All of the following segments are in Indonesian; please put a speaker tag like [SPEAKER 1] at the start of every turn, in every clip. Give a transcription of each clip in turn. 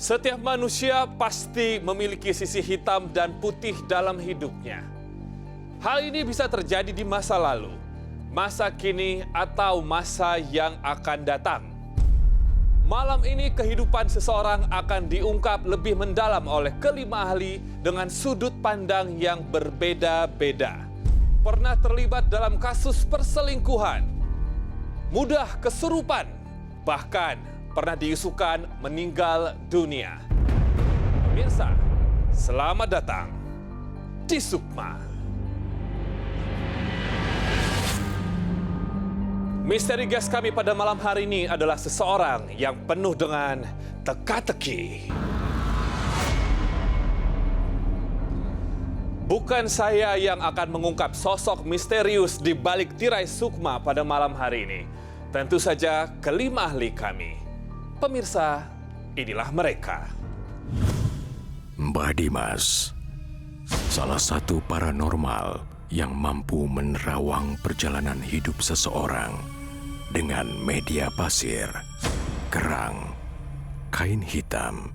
[SPEAKER 1] Setiap manusia pasti memiliki sisi hitam dan putih dalam hidupnya. Hal ini bisa terjadi di masa lalu, masa kini, atau masa yang akan datang. Malam ini kehidupan seseorang akan diungkap lebih mendalam oleh kelima ahli dengan sudut pandang yang berbeda-beda. Pernah terlibat dalam kasus perselingkuhan, mudah kesurupan, bahkan pernah diisukan meninggal dunia. Pemirsa, selamat datang di Sukma. Misteri guest kami pada malam hari ini adalah seseorang yang penuh dengan teka-teki. Bukan saya yang akan mengungkap sosok misterius di balik tirai Sukma pada malam hari ini. Tentu saja kelima ahli kami. Pemirsa, inilah mereka.
[SPEAKER 2] Mbah Dimas, salah satu paranormal yang mampu menerawang perjalanan hidup seseorang dengan media pasir, kerang, kain hitam,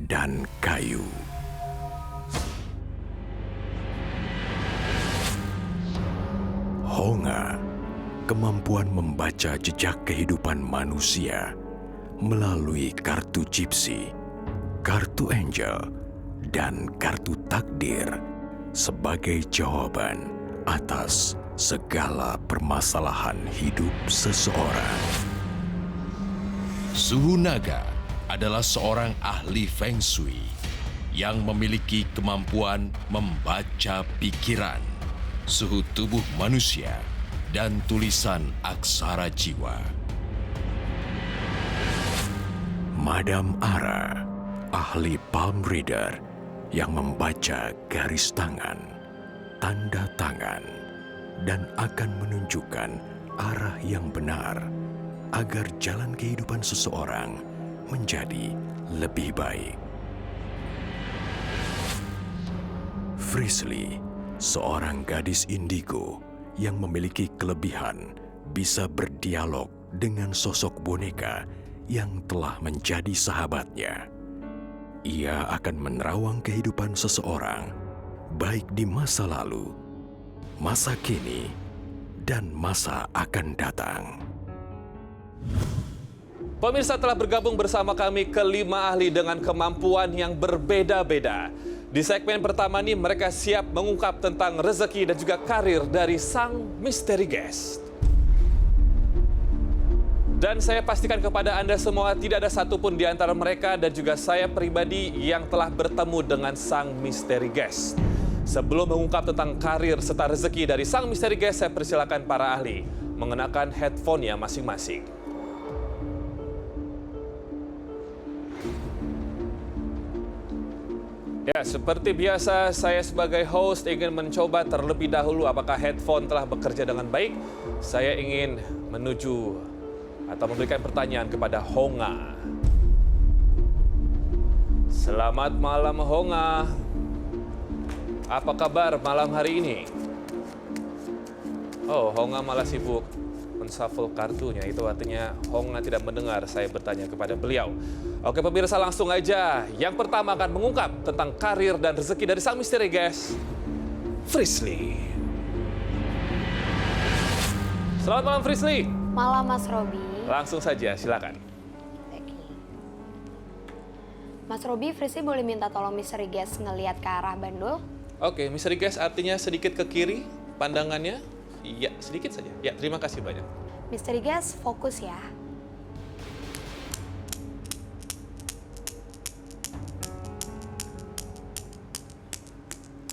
[SPEAKER 2] dan kayu. Honga, kemampuan membaca jejak kehidupan manusia melalui kartu gypsy, kartu angel, dan kartu takdir sebagai jawaban atas segala permasalahan hidup seseorang.
[SPEAKER 3] Suhu Naga adalah seorang ahli Feng Shui yang memiliki kemampuan membaca pikiran, suhu tubuh manusia, dan tulisan aksara jiwa.
[SPEAKER 2] Madam Ara, ahli palm reader yang membaca garis tangan, tanda tangan, dan akan menunjukkan arah yang benar agar jalan kehidupan seseorang menjadi lebih baik. Frisley, seorang gadis indigo yang memiliki kelebihan bisa berdialog dengan sosok boneka yang telah menjadi sahabatnya. Ia akan menerawang kehidupan seseorang, baik di masa lalu, masa kini, dan masa akan datang.
[SPEAKER 1] Pemirsa, telah bergabung bersama kami kelima ahli dengan kemampuan yang berbeda-beda. Di segmen pertama ini mereka siap mengungkap tentang rezeki dan juga karir dari sang misteri guest. Dan saya pastikan kepada Anda semua tidak ada satupun di antara mereka dan juga saya pribadi yang telah bertemu dengan sang misteri guest. Sebelum mengungkap tentang karir serta rezeki dari sang misteri guest, saya persilakan para ahli mengenakan headphone-nya masing-masing. Ya, seperti biasa saya sebagai host ingin mencoba terlebih dahulu apakah headphone telah bekerja dengan baik. Saya ingin menuju atau memberikan pertanyaan kepada Honga. Selamat malam Honga. Apa kabar malam hari ini? Oh, Honga malah sibuk menshuffle kartunya. Itu artinya Honga tidak mendengar saya bertanya kepada beliau. Oke pemirsa, langsung aja. Yang pertama akan mengungkap tentang karir dan rezeki dari sang misteri guest, Frisley. Selamat malam Frisley.
[SPEAKER 4] Malam Mas Robi.
[SPEAKER 1] Langsung saja, silakan.
[SPEAKER 4] Mas Robi, Frisley boleh minta tolong misteri guest ngelihat ke arah Bandul?
[SPEAKER 1] Oke, misteri guest artinya sedikit ke kiri pandangannya. Iya, sedikit saja. Ya, terima kasih banyak.
[SPEAKER 4] Misteri guest, fokus ya.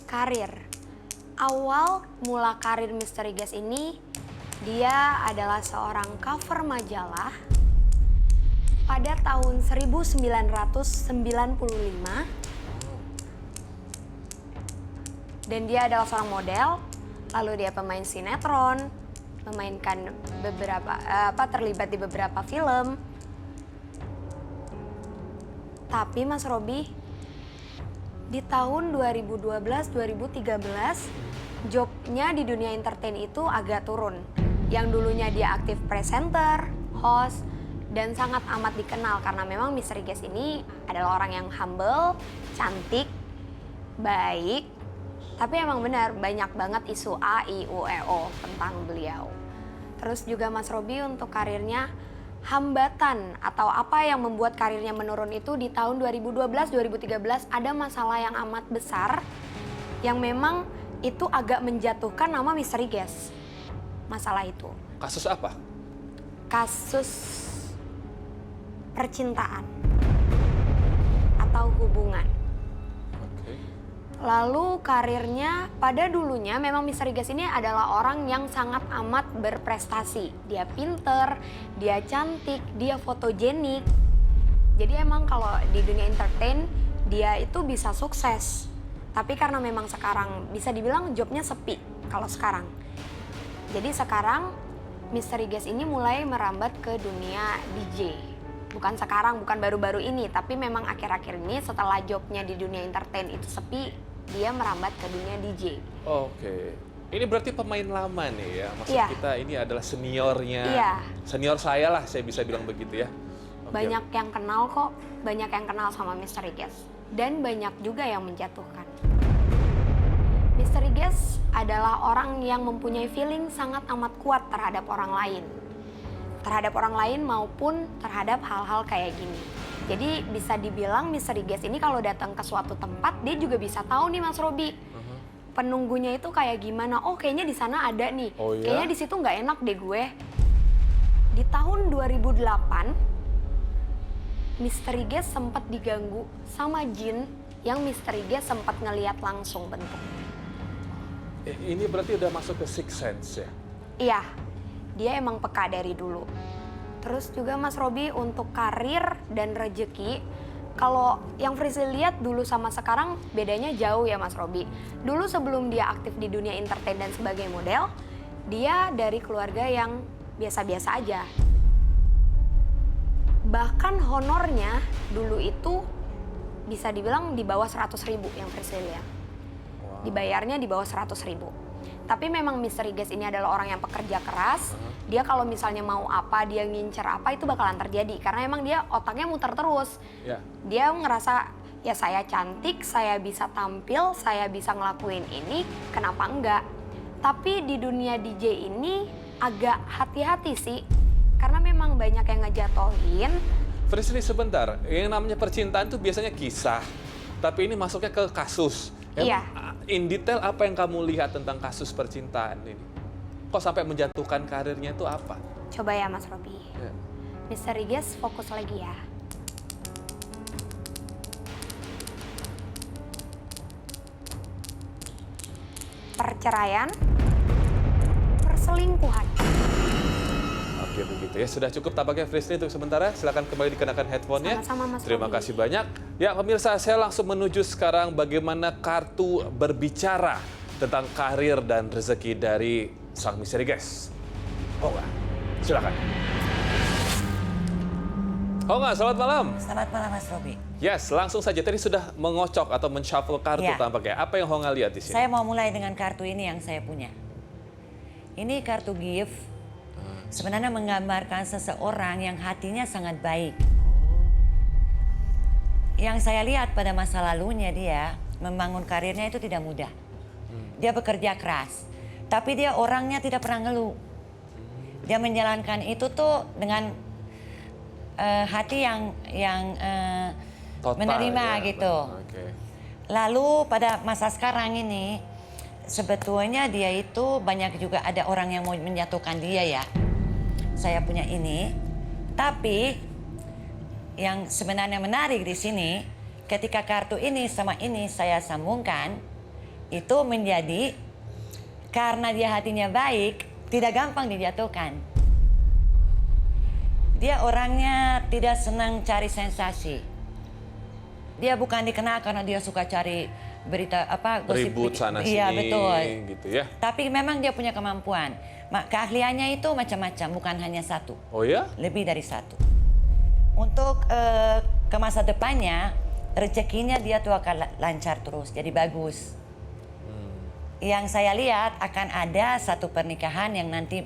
[SPEAKER 4] Karir. Awal mula karir misteri guest ini, dia adalah seorang cover majalah pada tahun 1995. Dan dia adalah seorang model, lalu dia pemain sinetron, memainkan terlibat di beberapa film. Tapi Mas Robi, di tahun 2012-2013, jobnya di dunia entertain itu agak turun. Yang dulunya dia aktif presenter, host, dan sangat amat dikenal karena memang Misteri Guest ini adalah orang yang humble, cantik, baik, tapi emang benar banyak banget isu A, I, U, E, O tentang beliau. Terus juga Mas Robi untuk karirnya, hambatan atau apa yang membuat karirnya menurun itu di tahun 2012-2013 ada masalah yang amat besar yang memang itu agak menjatuhkan nama Misteri Guest. Masalah itu.
[SPEAKER 1] Kasus apa?
[SPEAKER 4] Kasus percintaan atau hubungan.
[SPEAKER 1] Oke.
[SPEAKER 4] Lalu karirnya pada dulunya memang Misteri Guest ini adalah orang yang sangat amat berprestasi. Dia pinter, dia cantik, dia fotogenik. Jadi emang kalau di dunia entertain dia itu bisa sukses. Tapi karena memang sekarang bisa dibilang jobnya sepi kalau sekarang. Jadi sekarang Misteri Guest ini mulai merambat ke dunia DJ. Bukan sekarang, bukan baru-baru ini, tapi memang akhir-akhir ini setelah jobnya di dunia entertain itu sepi, dia merambat ke dunia DJ.
[SPEAKER 1] Oke. Ini berarti pemain lama nih ya. Maksud
[SPEAKER 4] Iya.
[SPEAKER 1] kita ini adalah seniornya.
[SPEAKER 4] Iya.
[SPEAKER 1] Senior saya lah, saya bisa bilang begitu ya. Oke.
[SPEAKER 4] Banyak yang kenal kok, banyak yang kenal sama Misteri Guest. Dan banyak juga yang menjatuhkan. Misteri Guest adalah orang yang mempunyai feeling sangat amat kuat terhadap orang lain. Terhadap orang lain maupun terhadap hal-hal kayak gini. Jadi bisa dibilang Misteri Guest ini kalau datang ke suatu tempat dia juga bisa tahu nih Mas Robi. Penunggunya itu kayak gimana? Oh kayaknya di sana ada nih.
[SPEAKER 1] Oh, iya?
[SPEAKER 4] Kayaknya di situ nggak enak deh gue. Di tahun 2008 Misteri Guest sempat diganggu sama jin yang Misteri Guest sempat ngeliat langsung bentuk.
[SPEAKER 1] Ini berarti udah masuk ke sixth sense ya?
[SPEAKER 4] Iya, dia emang peka dari dulu. Terus juga Mas Robi untuk karir dan rezeki, kalau yang Frizzy lihat dulu sama sekarang bedanya jauh ya Mas Robi. Dulu sebelum dia aktif di dunia entertain dan sebagai model, dia dari keluarga yang biasa-biasa aja. Bahkan honornya dulu itu bisa dibilang di bawah 100.000 yang Frizzy lihat. Dibayarnya di bawah 100.000. Tapi memang Misteri Guest ini adalah orang yang pekerja keras. Dia kalau misalnya mau apa, dia ngincer apa itu bakalan terjadi. Karena emang dia otaknya muter terus.
[SPEAKER 1] Ya.
[SPEAKER 4] Dia ngerasa ya saya cantik, saya bisa tampil, saya bisa ngelakuin ini, kenapa enggak? Tapi di dunia DJ ini agak hati-hati sih. Karena memang banyak yang ngejatohin.
[SPEAKER 1] Frisly sebentar, yang namanya percintaan itu biasanya kisah. Tapi ini masuknya ke kasus.
[SPEAKER 4] Iya.
[SPEAKER 1] In detail apa yang kamu lihat tentang kasus percintaan ini? Kok sampai menjatuhkan karirnya itu apa?
[SPEAKER 4] Coba ya Mas Robi.
[SPEAKER 1] Ya.
[SPEAKER 4] Misteri Guest fokus lagi ya. Perceraian, perselingkuhan.
[SPEAKER 1] Oke begitu ya, sudah cukup tampaknya Frisly untuk sementara. Silakan kembali dikenakan headphone-nya.
[SPEAKER 4] Sama-sama, Mas
[SPEAKER 1] Terima
[SPEAKER 4] Robi.
[SPEAKER 1] kasih banyak. Ya pemirsa, saya langsung menuju sekarang bagaimana kartu berbicara tentang karir dan rezeki dari sang Misteri Guest. Honga, silakan. Honga, selamat malam.
[SPEAKER 5] Selamat malam Mas Robi.
[SPEAKER 1] Yes, langsung saja. Tadi sudah mengocok atau men-shuffle kartu
[SPEAKER 5] Iya.
[SPEAKER 1] tampaknya. Apa yang Honga lihat di sini?
[SPEAKER 5] Saya mau mulai dengan kartu ini yang saya punya. Ini kartu gift. Sebenarnya menggambarkan seseorang yang hatinya sangat baik. Yang saya lihat pada masa lalunya dia membangun karirnya itu tidak mudah. Dia bekerja keras, tapi dia orangnya tidak pernah ngeluh. Dia menjalankan itu tuh dengan hati yang
[SPEAKER 1] Total,
[SPEAKER 5] menerima
[SPEAKER 1] ya.
[SPEAKER 5] gitu.
[SPEAKER 1] Oke.
[SPEAKER 5] Lalu pada masa sekarang ini sebetulnya dia itu banyak juga ada orang yang mau menjatuhkan dia ya. Saya punya ini, tapi yang sebenarnya menarik di sini ketika kartu ini sama ini saya sambungkan itu menjadi karena dia hatinya baik tidak gampang dijatuhkan. Dia orangnya tidak senang cari sensasi. Dia bukan dikenal karena dia suka cari berita apa gosip.
[SPEAKER 1] Ribut sana sini,
[SPEAKER 5] Iya betul.
[SPEAKER 1] gitu ya.
[SPEAKER 5] Tapi memang dia punya kemampuan. Keahliannya itu macam-macam, bukan hanya satu.
[SPEAKER 1] Oh ya?
[SPEAKER 5] Lebih dari satu. Untuk ke masa depannya, rezekinya dia tuh akan lancar terus, jadi bagus. Yang saya lihat akan ada satu pernikahan yang nanti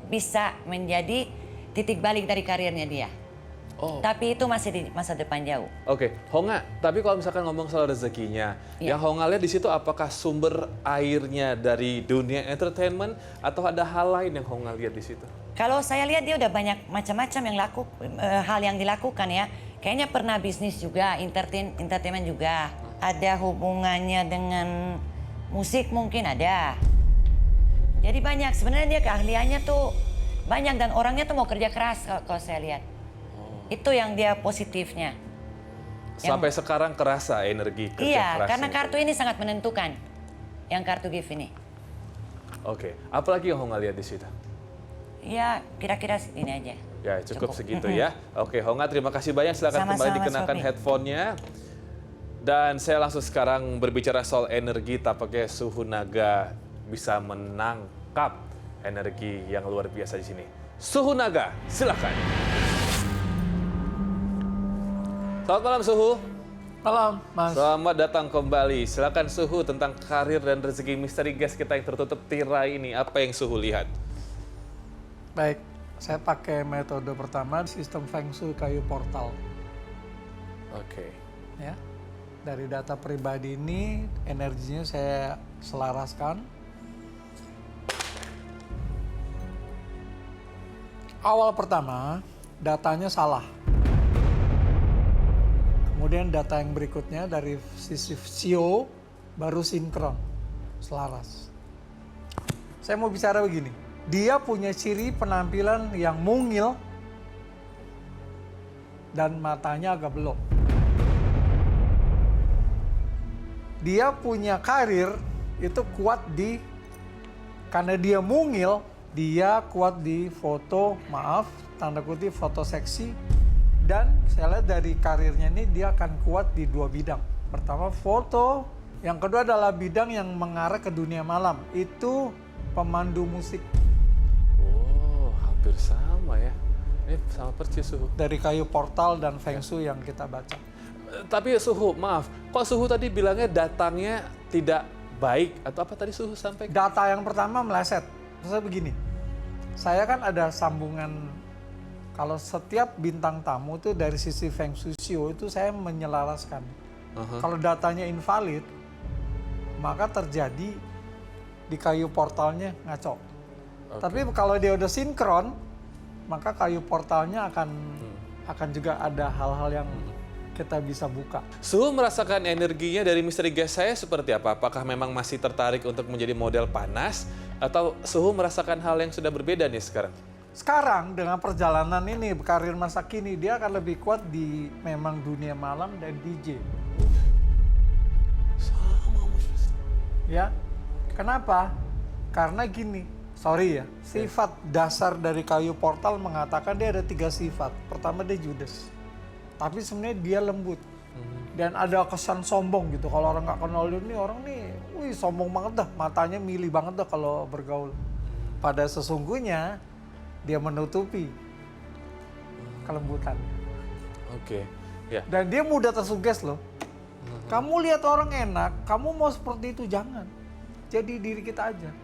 [SPEAKER 5] bisa menjadi titik balik dari karirnya dia.
[SPEAKER 1] Oh.
[SPEAKER 5] Tapi itu masih di masa depan jauh.
[SPEAKER 1] Oke, Honga, tapi kalau misalkan ngomong soal rezekinya,
[SPEAKER 5] Iya.
[SPEAKER 1] yang Honga lihat di situ apakah sumber airnya dari dunia entertainment atau ada hal lain yang Honga lihat di situ?
[SPEAKER 5] Kalau saya lihat dia udah banyak macam-macam yang hal yang dilakukan ya. Kayaknya pernah bisnis juga, entertainment juga. Ada hubungannya dengan musik mungkin ada. Jadi banyak, sebenarnya dia keahliannya tuh banyak dan orangnya tuh mau kerja keras kalau saya lihat. Itu yang dia positifnya.
[SPEAKER 1] Sampai sekarang kerasa energi kerja
[SPEAKER 5] Iya,
[SPEAKER 1] kerasnya
[SPEAKER 5] karena
[SPEAKER 1] itu.
[SPEAKER 5] kartu ini sangat menentukan. Yang kartu gift ini.
[SPEAKER 1] Oke, apalagi yang Honga lihat di situ?
[SPEAKER 5] Ya, kira-kira ini aja.
[SPEAKER 1] Ya, cukup segitu ya. Oke, Honga terima kasih banyak. Silakan
[SPEAKER 5] Sama-sama,
[SPEAKER 1] kembali
[SPEAKER 5] Mas
[SPEAKER 1] dikenakan
[SPEAKER 5] Fahmi.
[SPEAKER 1] headphone-nya. Dan saya langsung sekarang berbicara soal energi, tampaknya suhu naga bisa menangkap energi yang luar biasa di sini. Suhu naga, silakan. Selamat malam Suhu.
[SPEAKER 6] Malam, Mas.
[SPEAKER 1] Selamat datang kembali. Silakan Suhu tentang karir dan rezeki misteri guest kita yang tertutup tirai ini. Apa yang Suhu lihat?
[SPEAKER 6] Baik, saya pakai metode pertama, sistem Feng Shui kayu portal.
[SPEAKER 1] Oke.
[SPEAKER 6] Ya, dari data pribadi ini, energinya saya selaraskan. Awal pertama, datanya salah. Kemudian data yang berikutnya dari sisi SEO baru sinkron, selaras. Saya mau bicara begini, dia punya ciri penampilan yang mungil dan matanya agak belok. Dia punya karir itu kuat karena dia mungil, dia kuat di foto, tanda kutip foto seksi. Dan saya lihat dari karirnya ini dia akan kuat di 2 bidang. Pertama foto, yang kedua adalah bidang yang mengarah ke dunia malam. Itu pemandu musik.
[SPEAKER 1] Oh, hampir sama ya. Ini sama persis Suhu.
[SPEAKER 6] Dari kayu portal dan Feng Shui yang kita baca.
[SPEAKER 1] Tapi Suhu, maaf. Kok Suhu tadi bilangnya datangnya tidak baik? Atau apa tadi Suhu sampaikan?
[SPEAKER 6] Data yang pertama meleset. Saya begini, saya kan ada sambungan. Kalau setiap bintang tamu itu dari sisi Feng Shui itu saya menyelaraskan. Kalau datanya invalid, maka terjadi di kayu portalnya ngaco. Tapi kalau dia udah sinkron, maka kayu portalnya akan juga ada hal-hal yang kita bisa buka.
[SPEAKER 1] Suhu merasakan energinya dari misteri guest saya seperti apa? Apakah memang masih tertarik untuk menjadi model panas? Atau Suhu merasakan hal yang sudah berbeda nih sekarang?
[SPEAKER 6] Sekarang dengan perjalanan ini, karir masa kini, dia akan lebih kuat di memang dunia malam dan DJ. Ya, kenapa? Karena gini, sorry ya, sifat dasar dari kayu portal mengatakan dia ada 3 sifat. Pertama dia judes, tapi sebenarnya dia lembut. Dan ada kesan sombong gitu, kalau orang nggak kenal dia nih, orang nih, wih sombong banget dah, matanya milih banget dah kalau bergaul. Pada sesungguhnya, dia menutupi kelembutan.
[SPEAKER 1] Oke, ya.
[SPEAKER 6] Dan dia mudah tersuges loh. Kamu lihat orang enak, kamu mau seperti itu jangan. Jadi diri kita aja.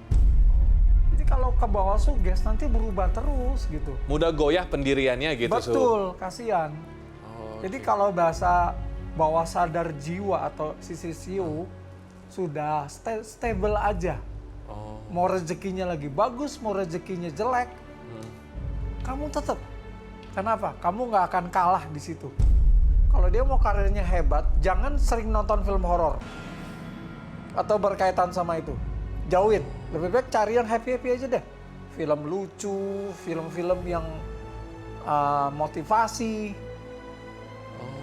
[SPEAKER 6] Jadi kalau ke bawah suges nanti berubah terus gitu.
[SPEAKER 1] Mudah goyah pendiriannya gitu Suhu?
[SPEAKER 6] Betul, kasihan. Jadi kalau bahasa bawah sadar jiwa atau sisi siu sudah stable aja. Mau rezekinya lagi bagus, mau rezekinya jelek, kamu tetap. Kenapa? Kamu nggak akan kalah di situ. Kalau dia mau karirnya hebat, jangan sering nonton film horor atau berkaitan sama itu. Jauhin. Lebih baik cari yang happy-happy aja deh. Film lucu, film-film yang motivasi.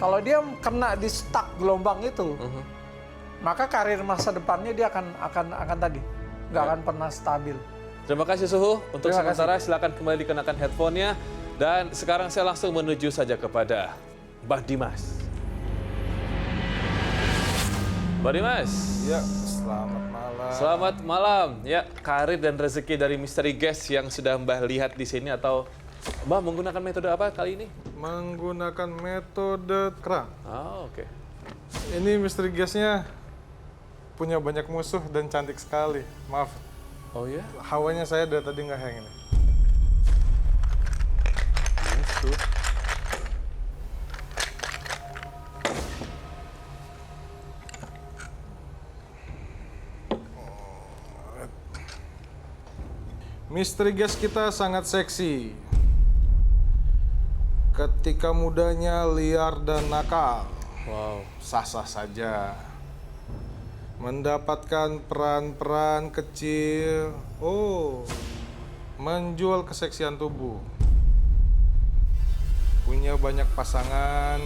[SPEAKER 6] Kalau dia kena di stuck gelombang itu, maka karir masa depannya dia akan tadi nggak akan pernah stabil.
[SPEAKER 1] Terima kasih Suhu. Untuk
[SPEAKER 6] Terima
[SPEAKER 1] sementara silakan kembali dikenakan headphone-nya. Dan sekarang saya langsung menuju saja kepada Mbak Dimas. Mbak Dimas.
[SPEAKER 7] Ya, selamat malam.
[SPEAKER 1] Selamat malam. Ya, karir dan rezeki dari misteri guest yang sudah Mbak lihat di sini atau Mbak menggunakan metode apa kali ini?
[SPEAKER 7] Menggunakan metode kerang.
[SPEAKER 1] Oh, oke.
[SPEAKER 7] Ini misteri guestnya punya banyak musuh dan cantik sekali. Maaf,
[SPEAKER 1] Oh ya?
[SPEAKER 7] hawanya saya dari tadi nggak hang ini. Misteri Guest kita sangat seksi. Ketika mudanya liar dan nakal.
[SPEAKER 1] Wow.
[SPEAKER 7] Sah-sah saja. Mendapatkan peran-peran kecil. Oh, menjual keseksian tubuh. Punya banyak pasangan.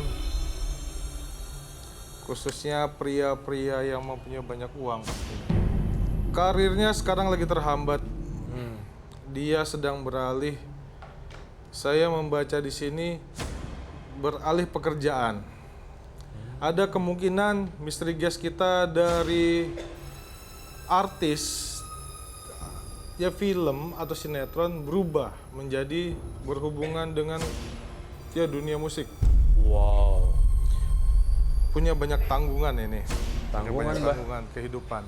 [SPEAKER 7] Khususnya pria-pria yang mempunyai banyak uang pastinya. Karirnya sekarang lagi terhambat. Dia sedang beralih. Saya membaca di sini beralih pekerjaan. Ada kemungkinan misteri guest kita dari artis ya film atau sinetron berubah menjadi berhubungan dengan ya dunia musik.
[SPEAKER 1] Wow.
[SPEAKER 7] Punya banyak tanggungan ini.
[SPEAKER 1] Tanggungan,
[SPEAKER 7] banyak
[SPEAKER 1] Mbah.
[SPEAKER 7] tanggungan kehidupan.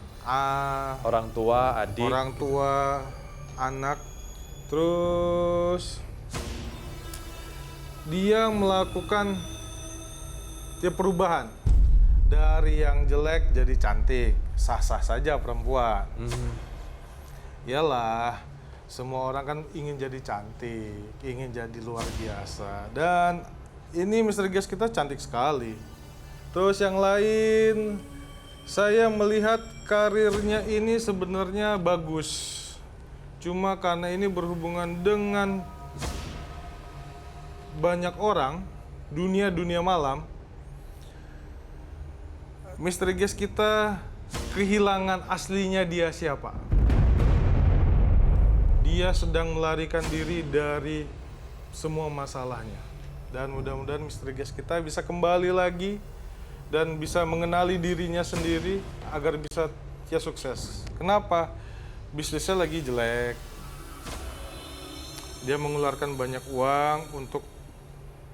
[SPEAKER 1] Orang tua, adik.
[SPEAKER 7] Orang tua, anak, terus dia melakukan perubahan dari yang jelek jadi cantik, sah-sah saja perempuan. Yalah, semua orang kan ingin jadi cantik, ingin jadi luar biasa. Dan ini misteri guest kita cantik sekali. Terus yang lain, saya melihat karirnya ini sebenarnya bagus. Cuma karena ini berhubungan dengan banyak orang, dunia malam, misteri guest kita kehilangan aslinya dia siapa. Dia sedang melarikan diri dari semua masalahnya. Dan mudah-mudahan misteri guest kita bisa kembali lagi dan bisa mengenali dirinya sendiri agar bisa sukses. Kenapa? Bisnisnya lagi jelek. Dia mengeluarkan banyak uang untuk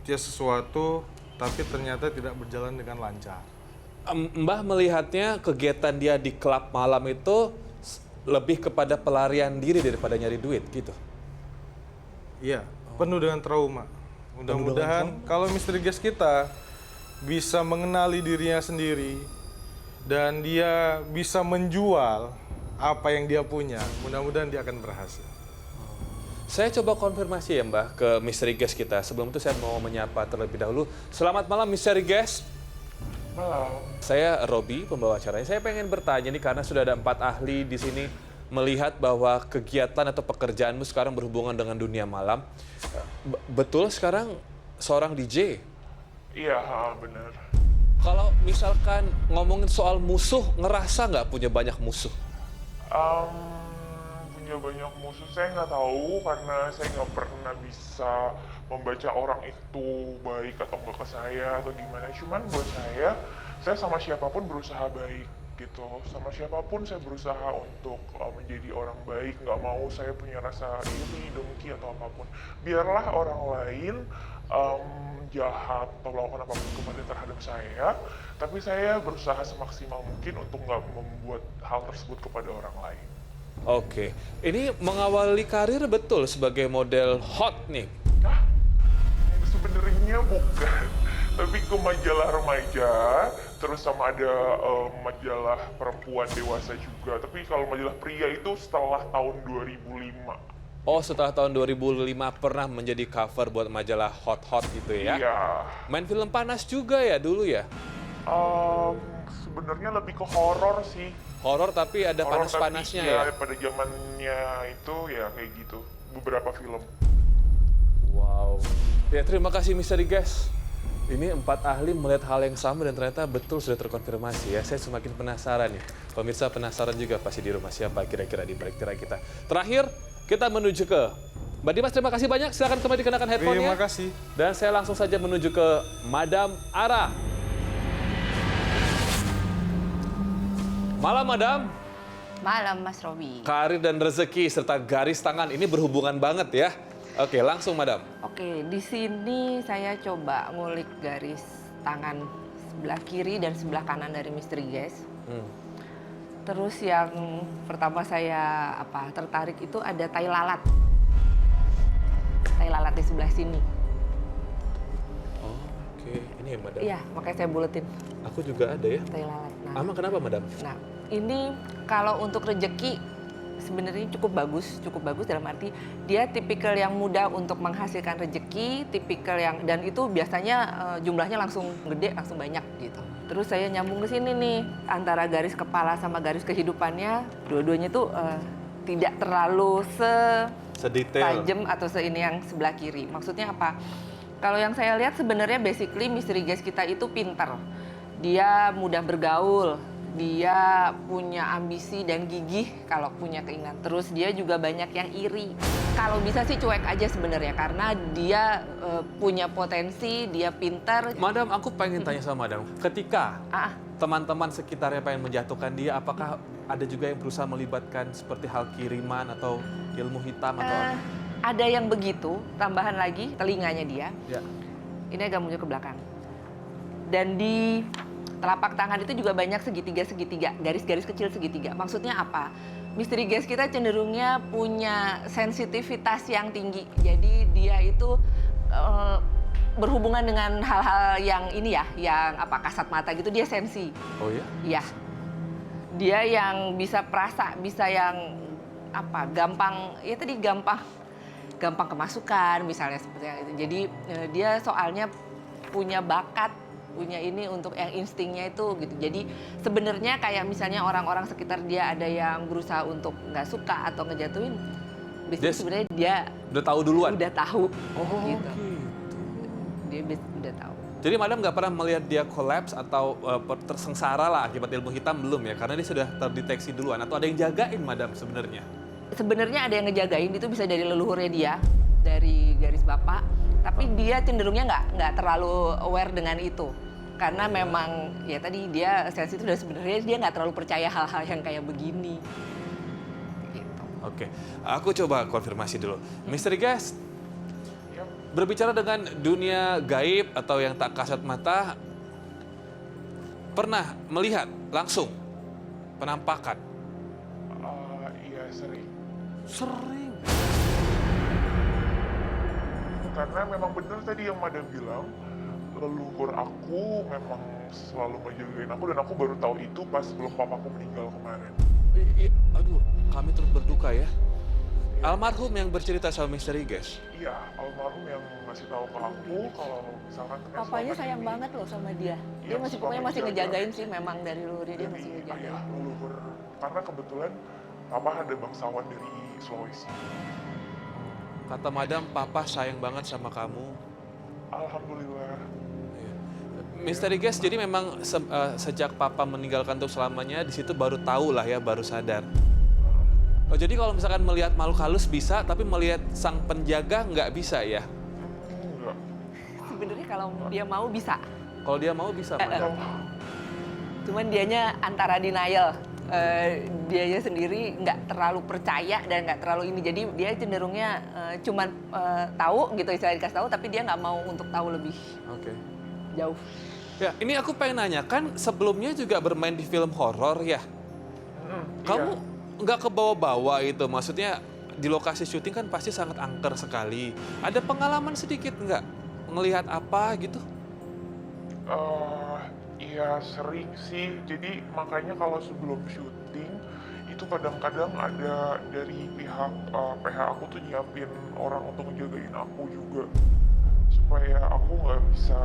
[SPEAKER 7] sesuatu, tapi ternyata tidak berjalan dengan lancar.
[SPEAKER 1] Mbah melihatnya kegiatan dia di klub malam itu lebih kepada pelarian diri daripada nyari duit gitu.
[SPEAKER 7] Iya, penuh dengan trauma. Mudah-mudahan kalau misteri guest kita bisa mengenali dirinya sendiri dan dia bisa menjual apa yang dia punya, mudah-mudahan dia akan berhasil.
[SPEAKER 1] Saya coba konfirmasi ya Mbah ke misteri guest kita. Sebelum itu saya mau menyapa terlebih dahulu. Selamat malam misteri guest.
[SPEAKER 8] Malam.
[SPEAKER 1] Saya Robi, pembawa acaranya. Saya pengen bertanya nih karena sudah ada 4 ahli di sini melihat bahwa kegiatan atau pekerjaanmu sekarang berhubungan dengan dunia malam. Betul sekarang seorang DJ?
[SPEAKER 8] Iya, benar.
[SPEAKER 1] Kalau misalkan ngomongin soal musuh, ngerasa nggak punya banyak musuh?
[SPEAKER 8] Punya banyak musuh saya nggak tahu karena saya nggak pernah bisa membaca orang itu baik atau enggak ke saya atau gimana. Cuman buat saya sama siapapun berusaha baik gitu. Sama siapapun saya berusaha untuk menjadi orang baik. Nggak mau saya punya rasa iri, dengki atau apapun. Biarlah orang lain jahat atau melakukan apapun kepada terhadap saya, tapi saya berusaha semaksimal mungkin untuk nggak membuat hal tersebut kepada orang lain.
[SPEAKER 1] Oke, ini mengawali karir betul sebagai model hot nih?
[SPEAKER 8] Nah, sebenarnya bukan, tapi ke majalah remaja, terus sama ada majalah perempuan dewasa juga. Tapi kalau majalah pria itu setelah tahun 2005.
[SPEAKER 1] Oh, setelah tahun 2005 pernah menjadi cover buat majalah hot-hot gitu ya?
[SPEAKER 8] Iya.
[SPEAKER 1] Main film panas juga ya dulu ya?
[SPEAKER 8] Sebenarnya lebih ke horor sih.
[SPEAKER 1] Horor tapi ada
[SPEAKER 8] Horor
[SPEAKER 1] panas-panasnya
[SPEAKER 8] tapi,
[SPEAKER 1] ya?
[SPEAKER 8] pada zamannya itu ya kayak gitu. Beberapa film.
[SPEAKER 1] Wow. Ya terima kasih Misteri Guest. Ini 4 ahli melihat hal yang sama dan ternyata betul sudah terkonfirmasi ya. Saya semakin penasaran nih. Pemirsa penasaran juga pasti di rumah siapa kira-kira di balik tirai kita. Terakhir, kita menuju ke Mbak Dimas, terima kasih banyak. Silakan kembali dikenakan headphone-nya.
[SPEAKER 7] Terima kasih.
[SPEAKER 1] Dan saya langsung saja menuju ke Madam Ara. Malam, Madam.
[SPEAKER 9] Malam, Mas Robi.
[SPEAKER 1] Karir dan rezeki serta garis tangan ini berhubungan banget ya. Oke, langsung, Madam.
[SPEAKER 9] Oke, di sini saya coba ngulik garis tangan sebelah kiri dan sebelah kanan dari Misteri Guest. Terus yang pertama saya tertarik itu ada tai lalat. Tai lalat di sebelah sini.
[SPEAKER 1] Oh, oke. Ini ya, Madam.
[SPEAKER 9] Iya, makanya saya buletin
[SPEAKER 1] Aku juga ada ya.
[SPEAKER 9] tai lalat.
[SPEAKER 1] Ama kenapa, Madam?
[SPEAKER 9] Nah, ini kalau untuk rejeki sebenarnya cukup bagus dalam arti dia tipikal yang mudah untuk menghasilkan rezeki, tipikal yang dan itu biasanya jumlahnya langsung gede, langsung banyak gitu. Terus saya nyambung ke sini nih, antara garis kepala sama garis kehidupannya, dua-duanya tuh tidak terlalu
[SPEAKER 1] Sedetail.
[SPEAKER 9] tajam atau ini yang sebelah kiri. Maksudnya apa? Kalau yang saya lihat sebenarnya basically misteri guys kita itu pintar. Dia mudah bergaul, dia punya ambisi dan gigih kalau punya keinginan. Terus dia juga banyak yang iri. Kalau bisa sih cuek aja sebenarnya karena dia punya potensi, dia pintar.
[SPEAKER 1] Madam, aku pengen tanya sama Madam, ketika teman-teman sekitarnya pengen menjatuhkan dia, apakah ada juga yang berusaha melibatkan seperti hal kiriman atau ilmu hitam atau apa?
[SPEAKER 9] Ada yang begitu, tambahan lagi telinganya dia.
[SPEAKER 1] Ya.
[SPEAKER 9] Ini agak mundur ke belakang. Dan di telapak tangan itu juga banyak segitiga-segitiga, garis-garis kecil segitiga. Maksudnya apa? Misteri guys kita cenderungnya punya sensitivitas yang tinggi. Jadi dia itu berhubungan dengan hal-hal yang ini ya, yang apa kasat mata gitu, dia sensi.
[SPEAKER 1] Oh ya?
[SPEAKER 9] Iya. Dia yang bisa perasa, bisa yang apa? Gampang, ya tadi gampang kemasukan misalnya seperti itu. Jadi dia soalnya punya bakat, punya ini untuk yang instingnya itu gitu. Jadi sebenarnya kayak misalnya orang-orang sekitar dia ada yang berusaha untuk nggak suka atau ngejatuhin, sebenarnya dia
[SPEAKER 1] udah tahu duluan.
[SPEAKER 9] Udah tahu.
[SPEAKER 1] Oh
[SPEAKER 9] gitu. Dia udah tahu.
[SPEAKER 1] Jadi Madam nggak pernah melihat dia kolaps atau tersengsara lah akibat ilmu hitam, belum ya? Karena dia sudah terdeteksi duluan atau ada yang jagain Madam sebenarnya?
[SPEAKER 9] Sebenarnya ada yang ngejagain, itu bisa dari leluhurnya dia, dari garis bapak. Tapi dia cenderungnya nggak terlalu aware dengan itu. Karena memang ya tadi dia sensitif dan sebenarnya dia nggak terlalu percaya hal-hal yang kayak begini. Gitu.
[SPEAKER 1] Oke, aku coba konfirmasi dulu. Misteri Guys, berbicara dengan dunia gaib atau yang tak kasat mata, pernah melihat langsung penampakan?
[SPEAKER 8] Iya, sering.
[SPEAKER 1] Sering.
[SPEAKER 8] Karena memang benar tadi yang Madam bilang, leluhur aku memang selalu ngejagain aku dan aku baru tahu itu pas sebelum papaku meninggal kemarin.
[SPEAKER 1] Aduh, kami turut berduka ya. Almarhum yang bercerita sama Misteri Guys.
[SPEAKER 8] Iya, almarhum yang ngasih tahu ke aku kalau misalkan
[SPEAKER 9] Papanya sayang banget loh sama dia. Dia masih pokoknya masih ngejagain sih, memang dari leluhurnya dia masih ngejagain.
[SPEAKER 8] Ayah leluhur, karena kebetulan papa ada bangsawan dari Sulawesi.
[SPEAKER 1] Kata Madam, Papa sayang banget sama kamu.
[SPEAKER 8] Alhamdulillah.
[SPEAKER 1] Misteri Guys, jadi memang sejak Papa meninggalkan untuk selamanya, di situ baru tahu lah ya, baru sadar. Oh, jadi kalau misalkan melihat makhluk halus bisa, tapi melihat sang penjaga nggak bisa ya?
[SPEAKER 8] Enggak.
[SPEAKER 9] Sebenarnya kalau dia mau bisa.
[SPEAKER 1] Kalau dia mau bisa, Madam.
[SPEAKER 9] Cuman dianya antara denial. Dianya sendiri nggak terlalu percaya dan nggak terlalu ini. Jadi dia cenderungnya cuman tahu gitu, istilah dikasih tahu, tapi dia nggak mau untuk tahu lebih jauh.
[SPEAKER 1] Ya, ini aku pengen nanya, kan sebelumnya juga bermain di film horor ya? Kamu nggak kebawa-bawa itu, maksudnya di lokasi syuting kan pasti sangat angker sekali. Ada pengalaman sedikit nggak? Ngelihat apa gitu?
[SPEAKER 8] Iya sering sih, jadi makanya kalau sebelum syuting itu kadang-kadang ada dari pihak PH aku tuh nyiapin orang untuk ngejagain aku juga supaya aku nggak bisa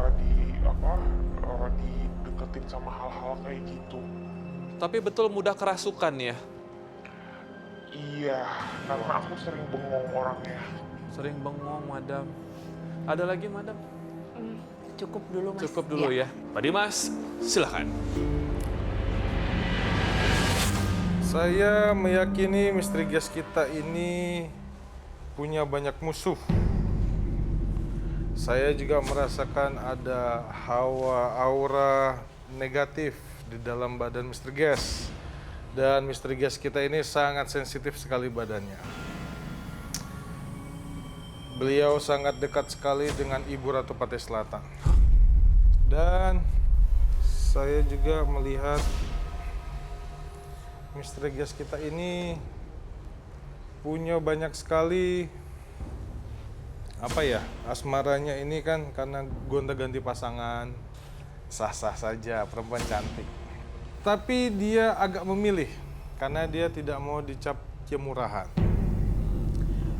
[SPEAKER 8] dideketin sama hal-hal kayak gitu.
[SPEAKER 1] Tapi betul mudah kerasukan ya?
[SPEAKER 8] Iya, karena aku sering bengong orangnya.
[SPEAKER 1] Sering bengong, Madam. Ada lagi, Madam?
[SPEAKER 9] Cukup dulu, Mas.
[SPEAKER 1] Cukup dulu ya. Pak Dimas, silakan.
[SPEAKER 7] Saya meyakini misteri gas kita ini punya banyak musuh. Saya juga merasakan ada hawa aura negatif di dalam badan misteri gas. Dan misteri gas kita ini sangat sensitif sekali badannya. Beliau sangat dekat sekali dengan Ibu Ratu Pantai Selatan. Dan saya juga melihat misteri gas kita ini punya banyak sekali asmaranya ini kan karena gonta-ganti pasangan, sah-sah saja, perempuan cantik. Tapi dia agak memilih karena dia tidak mau dicap kemurahan.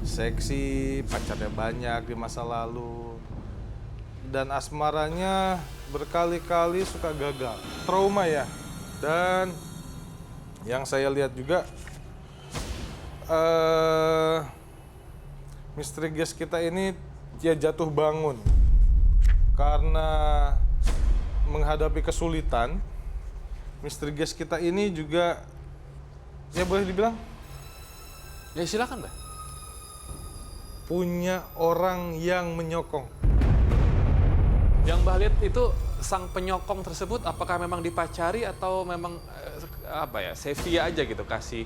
[SPEAKER 7] Seksi, pacarnya banyak di masa lalu. Dan asmaranya berkali-kali suka gagal. Trauma ya. Dan yang saya lihat juga, misteri guest kita ini dia jatuh bangun. Karena menghadapi kesulitan, misteri guest kita ini juga, ya boleh dibilang,
[SPEAKER 1] Ya silakan, Mbak.
[SPEAKER 7] punya orang yang menyokong.
[SPEAKER 1] Yang Mbak lihat itu sang penyokong tersebut apakah memang dipacari atau memang Sevia aja gitu kasih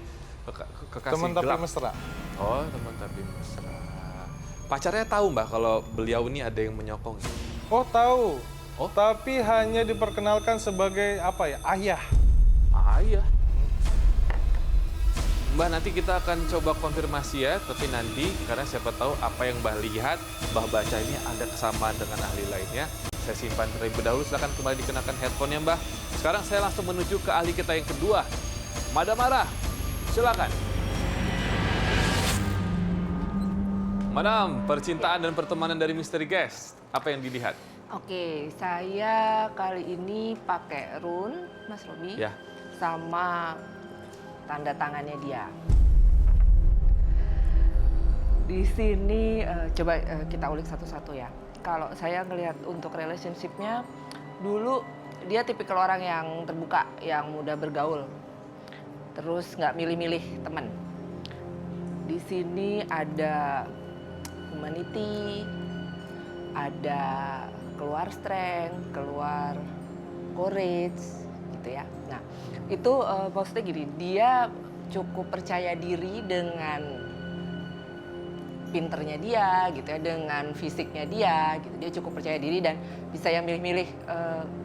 [SPEAKER 1] kekasih
[SPEAKER 7] Teman tapi
[SPEAKER 1] gelap?
[SPEAKER 7] mesra.
[SPEAKER 1] Oh, teman tapi mesra. Pacarnya tahu Mbak kalau beliau ini ada yang menyokong?
[SPEAKER 7] Oh tahu.
[SPEAKER 1] Oh?
[SPEAKER 7] Tapi hanya diperkenalkan sebagai ayah.
[SPEAKER 1] Iya. Mbak, nanti kita akan coba konfirmasi ya, tapi nanti karena siapa tahu apa yang Mbak lihat, Mbak baca ini ada kesamaan dengan ahli lainnya. Saya simpan terlebih dahulu, silakan kembali dikenakan headphone-nya Mbak. Sekarang saya langsung menuju ke ahli kita yang kedua, Madam Ara. Silakan. Madam, percintaan dan pertemanan dari Misteri Guest, apa yang dilihat?
[SPEAKER 9] Oke, saya kali ini pakai rune, Mas Robi,
[SPEAKER 1] Ya.
[SPEAKER 9] sama tanda tangannya dia. Di sini coba kita ulik satu-satu ya. Kalau saya ngelihat untuk relationship-nya, dulu dia tipikal orang yang terbuka, yang mudah bergaul, terus nggak milih-milih teman. Di sini ada humanity, ada keluar strength, keluar courage, gitu ya. Nah, itu maksudnya gini, dia cukup percaya diri dengan pinternya dia, gitu ya, dengan fisiknya dia, gitu. Dia cukup percaya diri dan bisa yang milih-milih,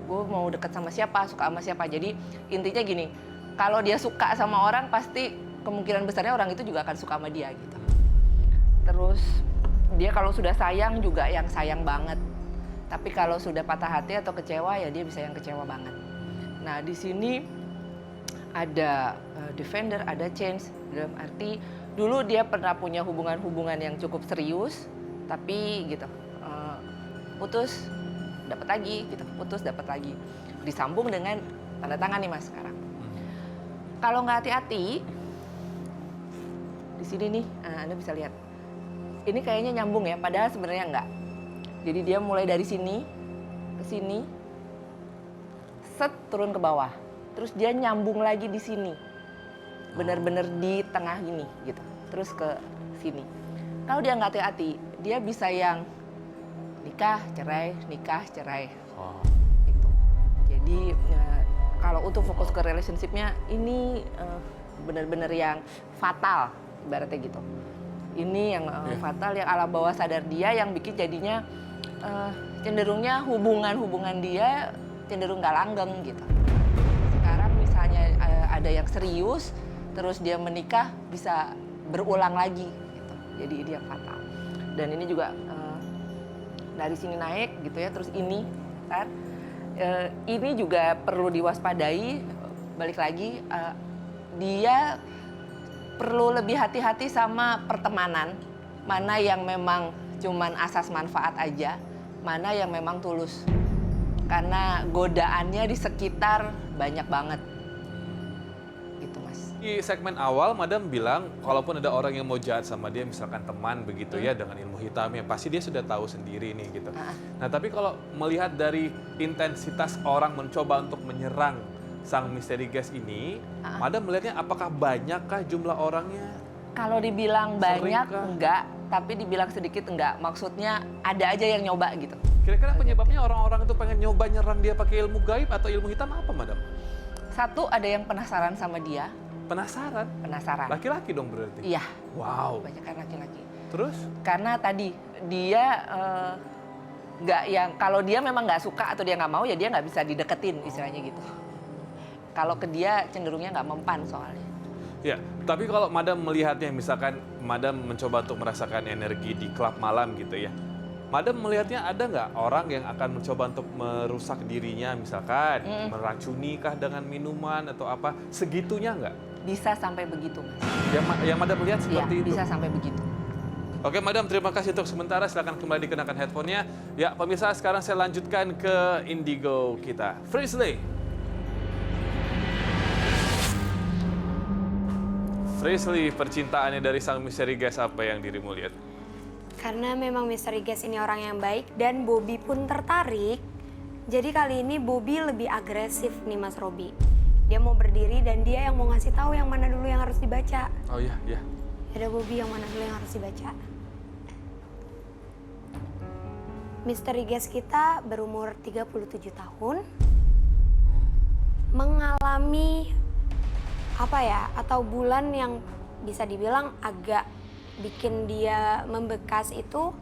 [SPEAKER 9] gue mau deket sama siapa, suka sama siapa. Jadi intinya gini, kalau dia suka sama orang pasti kemungkinan besarnya orang itu juga akan suka sama dia, gitu. Terus dia kalau sudah sayang juga yang sayang banget. Tapi kalau sudah patah hati atau kecewa ya dia bisa yang kecewa banget. Nah di sini ada defender, ada change, dalam arti dulu dia pernah punya hubungan-hubungan yang cukup serius, tapi gitu putus, dapat lagi, gitu, putus, dapat lagi, disambung dengan tanda tangan nih Mas sekarang. Kalau nggak hati-hati, di sini nih, Anda bisa lihat, ini kayaknya nyambung ya, padahal sebenarnya nggak. Jadi dia mulai dari sini ke sini, set turun ke bawah. Terus dia nyambung lagi di sini, benar-benar di tengah gini gitu, terus ke sini. Kalau dia nggak hati-hati, dia bisa yang nikah cerai. Gitu. Jadi kalau untuk fokus ke relationship-nya ini benar-benar yang fatal, ibaratnya gitu. Ini yang fatal, yang alam bawah sadar dia yang bikin jadinya cenderungnya hubungan dia cenderung nggak langgeng gitu. Sekarang misalnya ada yang serius, terus dia menikah bisa berulang lagi gitu. Jadi ini yang fatal. Dan ini juga dari sini naik gitu ya, terus ini ini juga perlu diwaspadai. Balik lagi dia perlu lebih hati-hati sama pertemanan, mana yang memang cuman asas manfaat aja, mana yang memang tulus. Karena godaannya di sekitar banyak banget. Gitu Mas.
[SPEAKER 1] Di segmen awal, Madam bilang, kalaupun ada orang yang mau jahat sama dia, misalkan teman begitu ya, dengan ilmu hitamnya, pasti dia sudah tahu sendiri nih gitu. Nah, tapi kalau melihat dari intensitas orang mencoba untuk menyerang sang misteri guest ini, Madam melihatnya apakah banyakkah jumlah orangnya?
[SPEAKER 9] Kalau dibilang banyak,
[SPEAKER 1] Seringkah?
[SPEAKER 9] enggak. Tapi dibilang sedikit, enggak. Maksudnya ada aja yang nyoba gitu.
[SPEAKER 1] Kira-kira penyebabnya orang-orang itu pengen nyoba nyerang dia pakai ilmu gaib atau ilmu hitam apa, Madam?
[SPEAKER 9] Satu, ada yang penasaran sama dia.
[SPEAKER 1] Penasaran?
[SPEAKER 9] Penasaran.
[SPEAKER 1] Laki-laki dong berarti?
[SPEAKER 9] Iya.
[SPEAKER 1] Wow.
[SPEAKER 9] Banyak kan laki-laki.
[SPEAKER 1] Terus?
[SPEAKER 9] Karena tadi dia nggak yang kalau dia memang nggak suka atau dia nggak mau ya dia nggak bisa dideketin istilahnya gitu. Kalau ke dia cenderungnya nggak mempan soalnya.
[SPEAKER 1] Ya, tapi kalau Madam melihatnya, misalkan Madam mencoba untuk merasakan energi di klub malam gitu ya. Madam melihatnya ada nggak orang yang akan mencoba untuk merusak dirinya, misalkan meracuni kah dengan minuman atau apa? Segitunya nggak?
[SPEAKER 9] bisa sampai begitu, Mas.
[SPEAKER 1] Yang Madam lihat
[SPEAKER 9] Iya,
[SPEAKER 1] seperti itu?
[SPEAKER 9] bisa sampai begitu.
[SPEAKER 1] Oke, Madam, terima kasih untuk sementara. Silakan kembali dikenakan headphone-nya. Ya, pemirsa, sekarang saya lanjutkan ke indigo kita. Frisley. Frisley, percintaannya dari sang misteri guest apa yang dirimu lihat?
[SPEAKER 4] Karena memang misteri guest ini orang yang baik dan Bobby pun tertarik. Jadi kali ini Bobby lebih agresif nih Mas Robi. Dia mau berdiri dan dia yang mau ngasih tahu yang mana dulu yang harus dibaca.
[SPEAKER 1] Oh iya, iya.
[SPEAKER 4] Ada Bobby yang mana dulu yang harus dibaca. Misteri guest kita berumur 37 tahun. Mengalami atau bulan yang bisa dibilang agak bikin dia membekas itu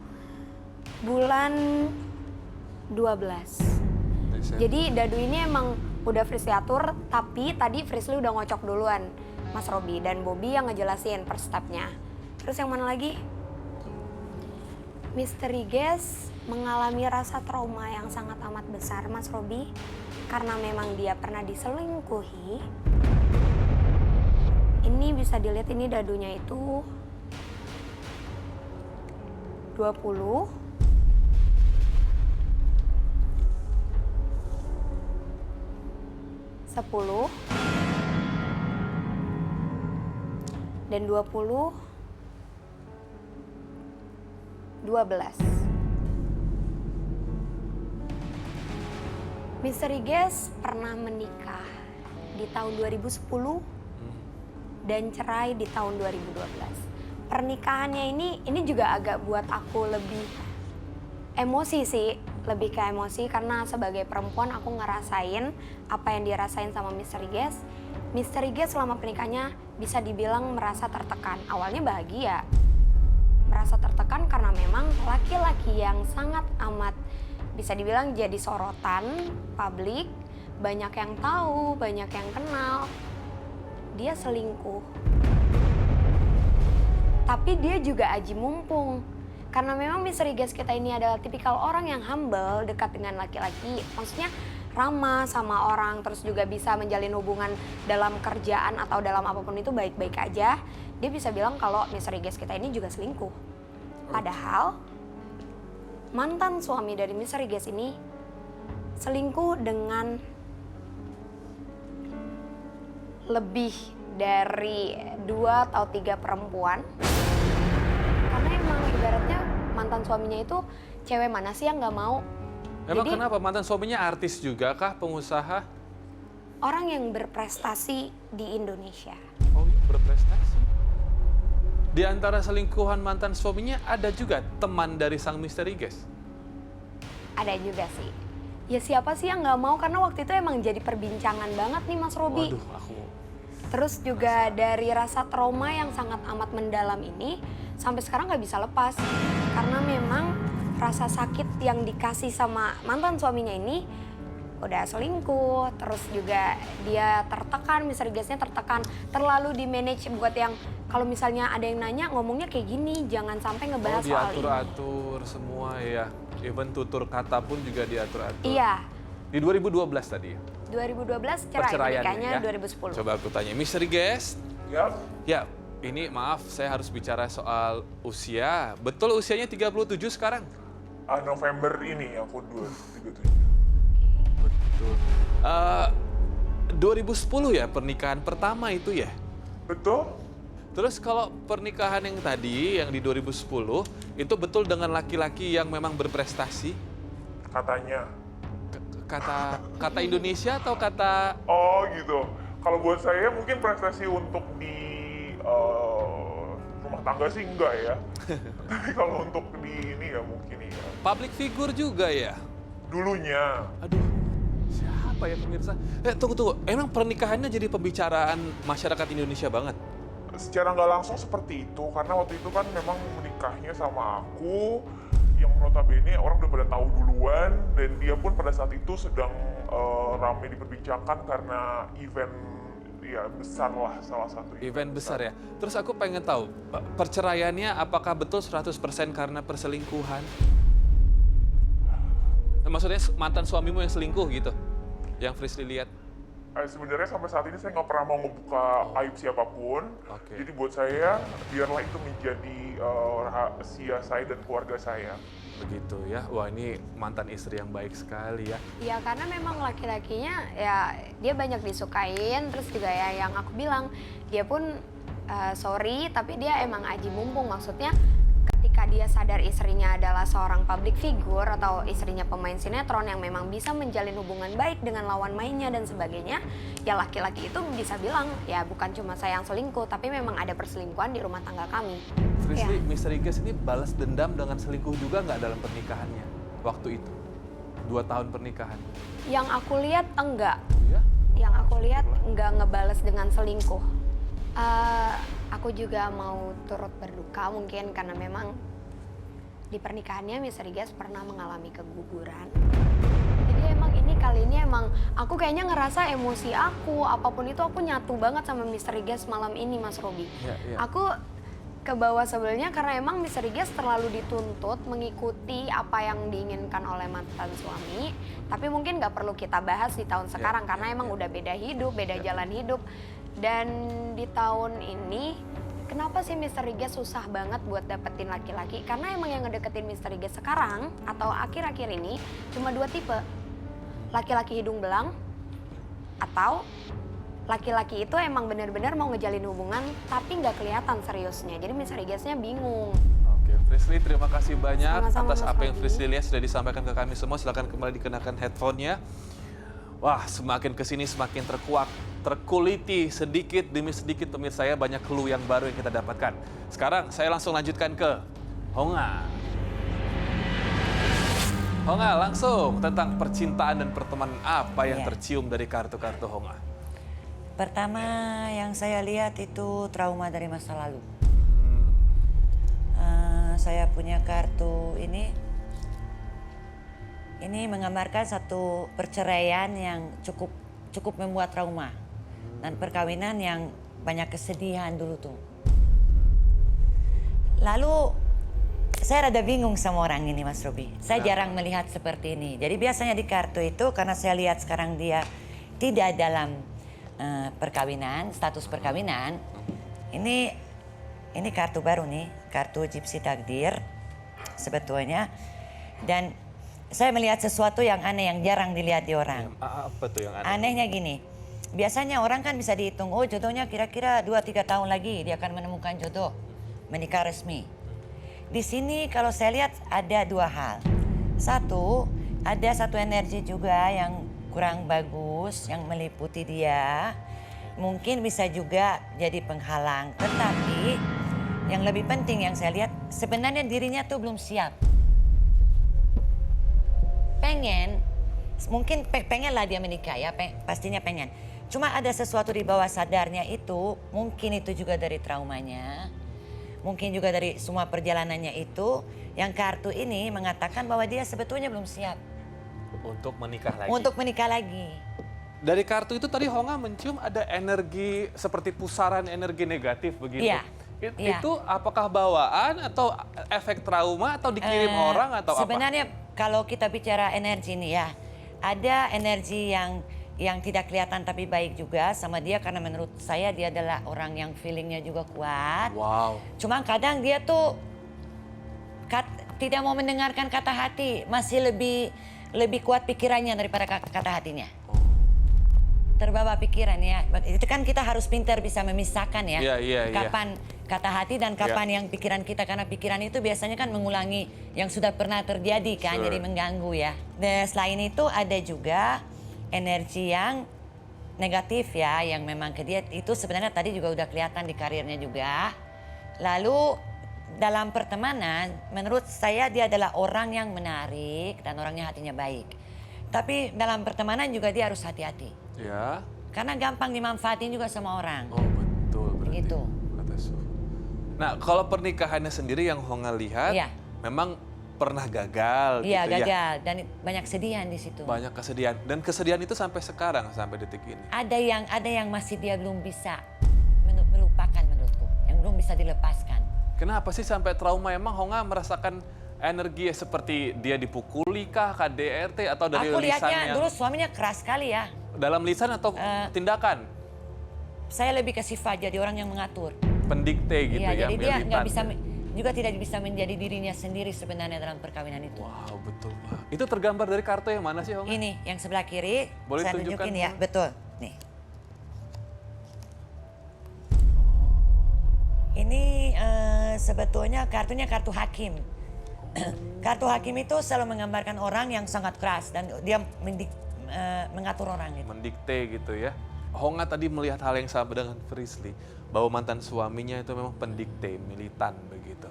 [SPEAKER 4] bulan 12. Jadi Dadu ini emang udah Frisley atur, tapi tadi Frisley udah ngocok duluan Mas Robi dan Bobby yang ngejelasin per stepnya. Terus yang mana lagi? Misteri guest mengalami rasa trauma yang sangat amat besar Mas Robi karena memang dia pernah diselingkuhi. Ini bisa dilihat ini dadunya itu 20. Sepuluh dan 20, 12. Misteri guest pernah menikah di tahun 2010 dan cerai di tahun 2012. Pernikahannya ini juga agak buat aku lebih emosi sih, lebih ke emosi karena sebagai perempuan aku ngerasain apa yang dirasain sama misteri guest. Misteri guest selama pernikahannya bisa dibilang merasa tertekan. Awalnya bahagia, merasa tertekan karena memang laki-laki yang sangat amat bisa dibilang jadi sorotan publik, banyak yang tahu, banyak yang kenal. Dia selingkuh. Tapi dia juga aji mumpung. Karena memang misteri guest kita ini adalah tipikal orang yang humble, dekat dengan laki-laki. Maksudnya ramah sama orang, terus juga bisa menjalin hubungan dalam kerjaan atau dalam apapun itu baik-baik aja. Dia bisa bilang kalau misteri guest kita ini juga selingkuh. Padahal mantan suami dari misteri guest ini selingkuh dengan lebih dari 2 atau 3 perempuan. Karena emang ibaratnya mantan suaminya itu cewek mana sih yang nggak mau.
[SPEAKER 1] Emang
[SPEAKER 4] Jadi,
[SPEAKER 1] kenapa? Mantan suaminya artis juga kah? Pengusaha?
[SPEAKER 4] orang yang berprestasi di Indonesia.
[SPEAKER 1] Oh iya, berprestasi. Di antara selingkuhan mantan suaminya ada juga teman dari sang misteri guest?
[SPEAKER 4] Ada juga sih. Ya siapa sih yang nggak mau, karena waktu itu emang jadi perbincangan banget nih Mas Robi.
[SPEAKER 1] Waduh, aku...
[SPEAKER 4] Terus juga dari rasa trauma yang sangat amat mendalam ini, sampai sekarang nggak bisa lepas. Karena memang rasa sakit yang dikasih sama mantan suaminya ini, udah selingkuh, terus juga dia tertekan, misteri guestnya tertekan, terlalu di manage buat yang kalau misalnya ada yang nanya ngomongnya kayak gini, jangan sampai ngebahas soal ini.
[SPEAKER 1] diatur-atur semua ya, even tutur kata pun juga diatur-atur.
[SPEAKER 4] Iya.
[SPEAKER 1] Di 2012 tadi ya?
[SPEAKER 4] 2012 cerai,
[SPEAKER 1] Perceraiannya
[SPEAKER 4] menikahnya
[SPEAKER 1] ya?
[SPEAKER 4] 2010.
[SPEAKER 1] Coba aku tanya, misteri guest?
[SPEAKER 8] Ya,
[SPEAKER 1] Ya, ini maaf saya harus bicara soal usia. Betul usianya 37 sekarang?
[SPEAKER 8] November ini aku 37.
[SPEAKER 1] Betul. 2010 ya pernikahan pertama itu ya?
[SPEAKER 8] Betul?
[SPEAKER 1] Terus kalau pernikahan yang tadi, yang di 2010, itu betul dengan laki-laki yang memang berprestasi?
[SPEAKER 8] Katanya.
[SPEAKER 1] Kata Indonesia atau kata...
[SPEAKER 8] Oh gitu. Kalau buat saya mungkin prestasi untuk di rumah tangga sih enggak ya. Tapi kalau untuk di ini ya mungkin ya.
[SPEAKER 1] Public figure juga ya?
[SPEAKER 8] Dulunya.
[SPEAKER 1] Aduh, siapa ya pemirsa? Tunggu. Emang pernikahannya jadi pembicaraan masyarakat Indonesia banget?
[SPEAKER 8] Secara nggak langsung seperti itu, karena waktu itu kan memang menikahnya sama aku, yang notabene orang udah pada tahu duluan, dan dia pun pada saat itu sedang ramai diperbincangkan karena event ya besar lah, salah satu
[SPEAKER 1] Event besar ya? Terus aku pengen tahu, perceraiannya apakah betul 100% karena perselingkuhan? Nah, maksudnya mantan suamimu yang selingkuh gitu? Yang Frisley lihat?
[SPEAKER 8] Sebenarnya sampai saat ini saya nggak pernah mau ngebuka aib siapapun.
[SPEAKER 1] Oke.
[SPEAKER 8] Jadi buat saya, biarlah itu menjadi rahasia saya dan keluarga saya.
[SPEAKER 1] Begitu ya. Wah, ini mantan istri yang baik sekali ya.
[SPEAKER 4] Ya karena memang laki-lakinya ya dia banyak disukain, terus juga ya yang aku bilang dia pun sorry tapi dia emang aji mumpung, maksudnya ketika dia sadar istrinya adalah seorang public figure atau istrinya pemain sinetron yang memang bisa menjalin hubungan baik dengan lawan mainnya dan sebagainya, ya laki-laki itu bisa bilang ya bukan cuma saya yang selingkuh tapi memang ada perselingkuhan di rumah tangga kami.
[SPEAKER 1] Frisly, Misteri Gas ini balas dendam dengan selingkuh juga nggak dalam pernikahannya waktu itu? 2 tahun pernikahan.
[SPEAKER 4] Yang aku lihat enggak.
[SPEAKER 1] Ya?
[SPEAKER 4] Yang aku lihat enggak ngebales dengan selingkuh. Aku juga mau turut berduka mungkin karena memang di pernikahannya Misteri Gas pernah mengalami keguguran. Jadi emang ini kali ini emang aku kayaknya ngerasa emosi aku apapun itu aku nyatu banget sama Misteri Gas malam ini, Mas Robi.
[SPEAKER 1] Ya, ya.
[SPEAKER 4] Aku ke bawah sebelnya karena emang Misteri Gas terlalu dituntut mengikuti apa yang diinginkan oleh mantan suami. Tapi mungkin nggak perlu kita bahas di tahun sekarang karena emang udah beda hidup, beda jalan hidup. Dan di tahun ini, kenapa sih Misteri Gas susah banget buat dapetin laki-laki? Karena emang yang ngedeketin Misteri Gas sekarang atau akhir-akhir ini cuma 2 tipe. Laki-laki hidung belang atau laki-laki itu emang benar-benar mau ngejalin hubungan tapi nggak kelihatan seriusnya. Jadi Misteri Gasnya bingung.
[SPEAKER 1] Oke, Frisly, terima kasih banyak
[SPEAKER 4] Sama-sama,
[SPEAKER 1] atas
[SPEAKER 4] Mas
[SPEAKER 1] apa yang
[SPEAKER 4] Robi.
[SPEAKER 1] Frisly lihat sudah disampaikan ke kami semua. Silakan kembali dikenakan headphone-nya. Wah, semakin kesini semakin terkuliti sedikit demi sedikit pemirsa saya, banyak clue yang baru yang kita dapatkan. Sekarang saya langsung lanjutkan ke Honga. Honga, langsung tentang percintaan dan pertemanan apa yang
[SPEAKER 5] Iya.
[SPEAKER 1] tercium dari kartu-kartu Honga?
[SPEAKER 5] Pertama yang saya lihat itu trauma dari masa lalu. Saya punya kartu ini menggambarkan satu perceraian yang cukup membuat trauma dan perkawinan yang banyak kesedihan dulu tuh. Lalu saya rada bingung sama orang ini, Mas Robi. Saya jarang melihat seperti ini. Jadi biasanya di kartu itu karena saya lihat sekarang dia tidak dalam perkawinan, status perkawinan. Ini kartu baru nih, kartu Gypsy Takdir sebetulnya. Dan saya melihat sesuatu yang aneh yang jarang dilihat di orang.
[SPEAKER 1] Apa tuh yang aneh?
[SPEAKER 5] Anehnya gini, biasanya orang kan bisa dihitung, oh jodohnya kira-kira 2-3 tahun lagi dia akan menemukan jodoh, menikah resmi. Di sini kalau saya lihat ada 2 hal. Satu, ada satu energi juga yang kurang bagus yang meliputi dia. Mungkin bisa juga jadi penghalang. Tetapi yang lebih penting yang saya lihat, sebenarnya dirinya tuh belum siap. Pengen lah dia menikah ya, pastinya pengen. Cuma ada sesuatu di bawah sadarnya itu, mungkin itu juga dari traumanya, mungkin juga dari semua perjalanannya itu, yang kartu ini mengatakan bahwa dia sebetulnya belum siap
[SPEAKER 1] Untuk menikah lagi.
[SPEAKER 5] untuk menikah lagi.
[SPEAKER 1] Dari kartu itu tadi Honga mencium ada energi seperti pusaran energi negatif begitu.
[SPEAKER 5] Iya. Iya.
[SPEAKER 1] Itu apakah bawaan atau efek trauma atau dikirim orang atau
[SPEAKER 5] Sebenarnya kalau kita bicara energi nih ya, ada energi yang tidak kelihatan tapi baik juga sama dia karena menurut saya dia adalah orang yang feelingnya juga kuat.
[SPEAKER 1] apa? Wow.
[SPEAKER 5] Cuma kadang dia tuh tidak mau mendengarkan kata hati, masih lebih kuat pikirannya daripada kata hatinya. Terbawa pikiran ya. Itu kan kita harus pintar bisa memisahkan ya.
[SPEAKER 1] Iya.
[SPEAKER 5] Kapan kata hati dan kapan yang pikiran kita. Karena pikiran itu biasanya kan mengulangi yang sudah pernah terjadi kan.
[SPEAKER 1] Sure.
[SPEAKER 5] Jadi mengganggu ya. Dan selain itu ada juga energi yang negatif ya. Yang memang ke dia itu sebenarnya tadi juga udah kelihatan di karirnya juga. Lalu dalam pertemanan menurut saya dia adalah orang yang menarik dan orangnya hatinya baik. Tapi dalam pertemanan juga dia harus hati-hati.
[SPEAKER 1] Ya.
[SPEAKER 5] Karena gampang dimanfaatin juga sama orang.
[SPEAKER 1] Oh betul berarti.
[SPEAKER 5] Gitu.
[SPEAKER 1] Kata Su. Nah kalau pernikahannya sendiri yang Honga lihat,
[SPEAKER 5] Iya.
[SPEAKER 1] memang pernah gagal
[SPEAKER 5] Iya
[SPEAKER 1] gitu ya.
[SPEAKER 5] gagal dan banyak kesedihan di situ.
[SPEAKER 1] Banyak kesedihan dan kesedihan itu sampai sekarang sampai detik ini.
[SPEAKER 5] Ada yang masih dia belum bisa melupakan menurutku, yang belum bisa dilepaskan.
[SPEAKER 1] Kenapa sih sampai trauma? Emang Honga merasakan energi seperti dia dipukuli kah, KDRT atau dari
[SPEAKER 5] Aku
[SPEAKER 1] lisan
[SPEAKER 5] lihatnya
[SPEAKER 1] yang...
[SPEAKER 5] dulu suaminya keras sekali ya.
[SPEAKER 1] dalam lisan atau tindakan?
[SPEAKER 5] Saya lebih ke sifat, jadi orang yang mengatur.
[SPEAKER 1] Pendikte gitu
[SPEAKER 5] Iya,
[SPEAKER 1] ya,
[SPEAKER 5] jadi dia nggak
[SPEAKER 1] militan.
[SPEAKER 5] bisa juga tidak bisa menjadi dirinya sendiri sebenarnya dalam perkawinan itu.
[SPEAKER 1] Wow, betul Pak. Itu tergambar dari kartu yang mana sih, Honga?
[SPEAKER 5] Ini yang sebelah kiri,
[SPEAKER 1] Boleh
[SPEAKER 5] saya
[SPEAKER 1] tunjukkan,
[SPEAKER 5] tunjukin ya,
[SPEAKER 1] Honga?
[SPEAKER 5] betul. Nih. Ini sebetulnya kartunya kartu hakim. Kartu hakim itu selalu menggambarkan orang yang sangat keras dan dia mengatur orang gitu.
[SPEAKER 1] Mendikte gitu ya. Honga tadi melihat hal yang sama dengan Frisly, bahwa mantan suaminya itu memang pendikte, militan begitu.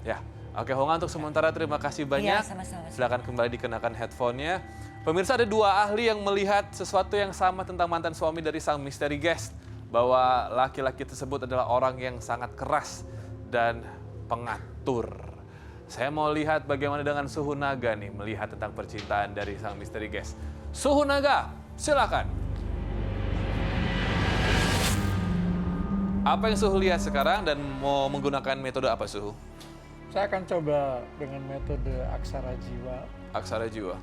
[SPEAKER 1] Ya, oke Honga, untuk sementara terima kasih banyak.
[SPEAKER 5] Iya, sama-sama.
[SPEAKER 1] Silakan kembali dikenakan headphone-nya. Pemirsa, ada 2 ahli yang melihat sesuatu yang sama tentang mantan suami dari sang misteri guest, bahwa laki-laki tersebut adalah orang yang sangat keras dan pengatur. Saya mau lihat bagaimana dengan Suhu Naga nih, melihat tentang percintaan dari sang misteri guest. Suhu Naga, silakan. Apa yang Suhu lihat sekarang dan mau menggunakan metode apa, Suhu?
[SPEAKER 6] Saya akan coba dengan metode aksara jiwa.
[SPEAKER 1] Aksara jiwa.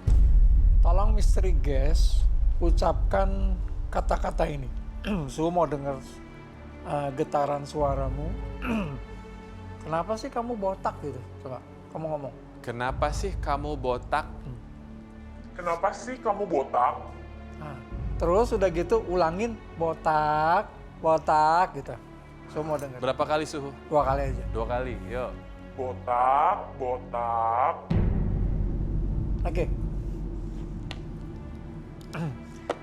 [SPEAKER 6] Tolong misteri guest ucapkan kata-kata ini. Suhu mau dengar getaran suaramu. Kenapa sih kamu botak gitu? Coba kamu ngomong.
[SPEAKER 1] Kenapa sih kamu botak?
[SPEAKER 8] Kenapa sih kamu botak?
[SPEAKER 6] Nah, terus udah gitu ulangin botak, botak gitu. Suhu mau dengar.
[SPEAKER 1] Berapa kali, Suhu?
[SPEAKER 6] 2 kali aja.
[SPEAKER 1] 2 kali, yuk.
[SPEAKER 8] Botak, botak.
[SPEAKER 6] Oke.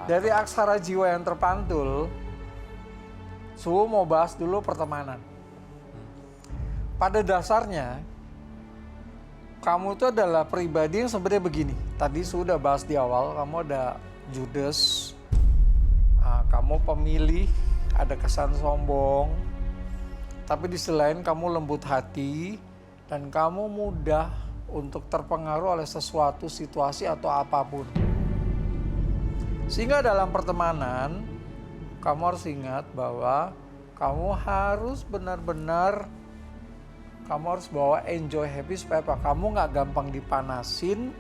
[SPEAKER 6] Dari aksara jiwa yang terpantul, Suhu mau bahas dulu pertemanan. Pada dasarnya, kamu itu adalah pribadi yang sebenarnya begini. Tadi sudah bahas di awal, kamu ada judes, kamu pemilih, ada kesan sombong, tapi di sisi lain kamu lembut hati dan kamu mudah untuk terpengaruh oleh sesuatu situasi atau apapun. Sehingga dalam pertemanan, kamu harus ingat bahwa kamu harus benar-benar, kamu harus bawa enjoy happy supaya apa? Kamu nggak gampang dipanasin,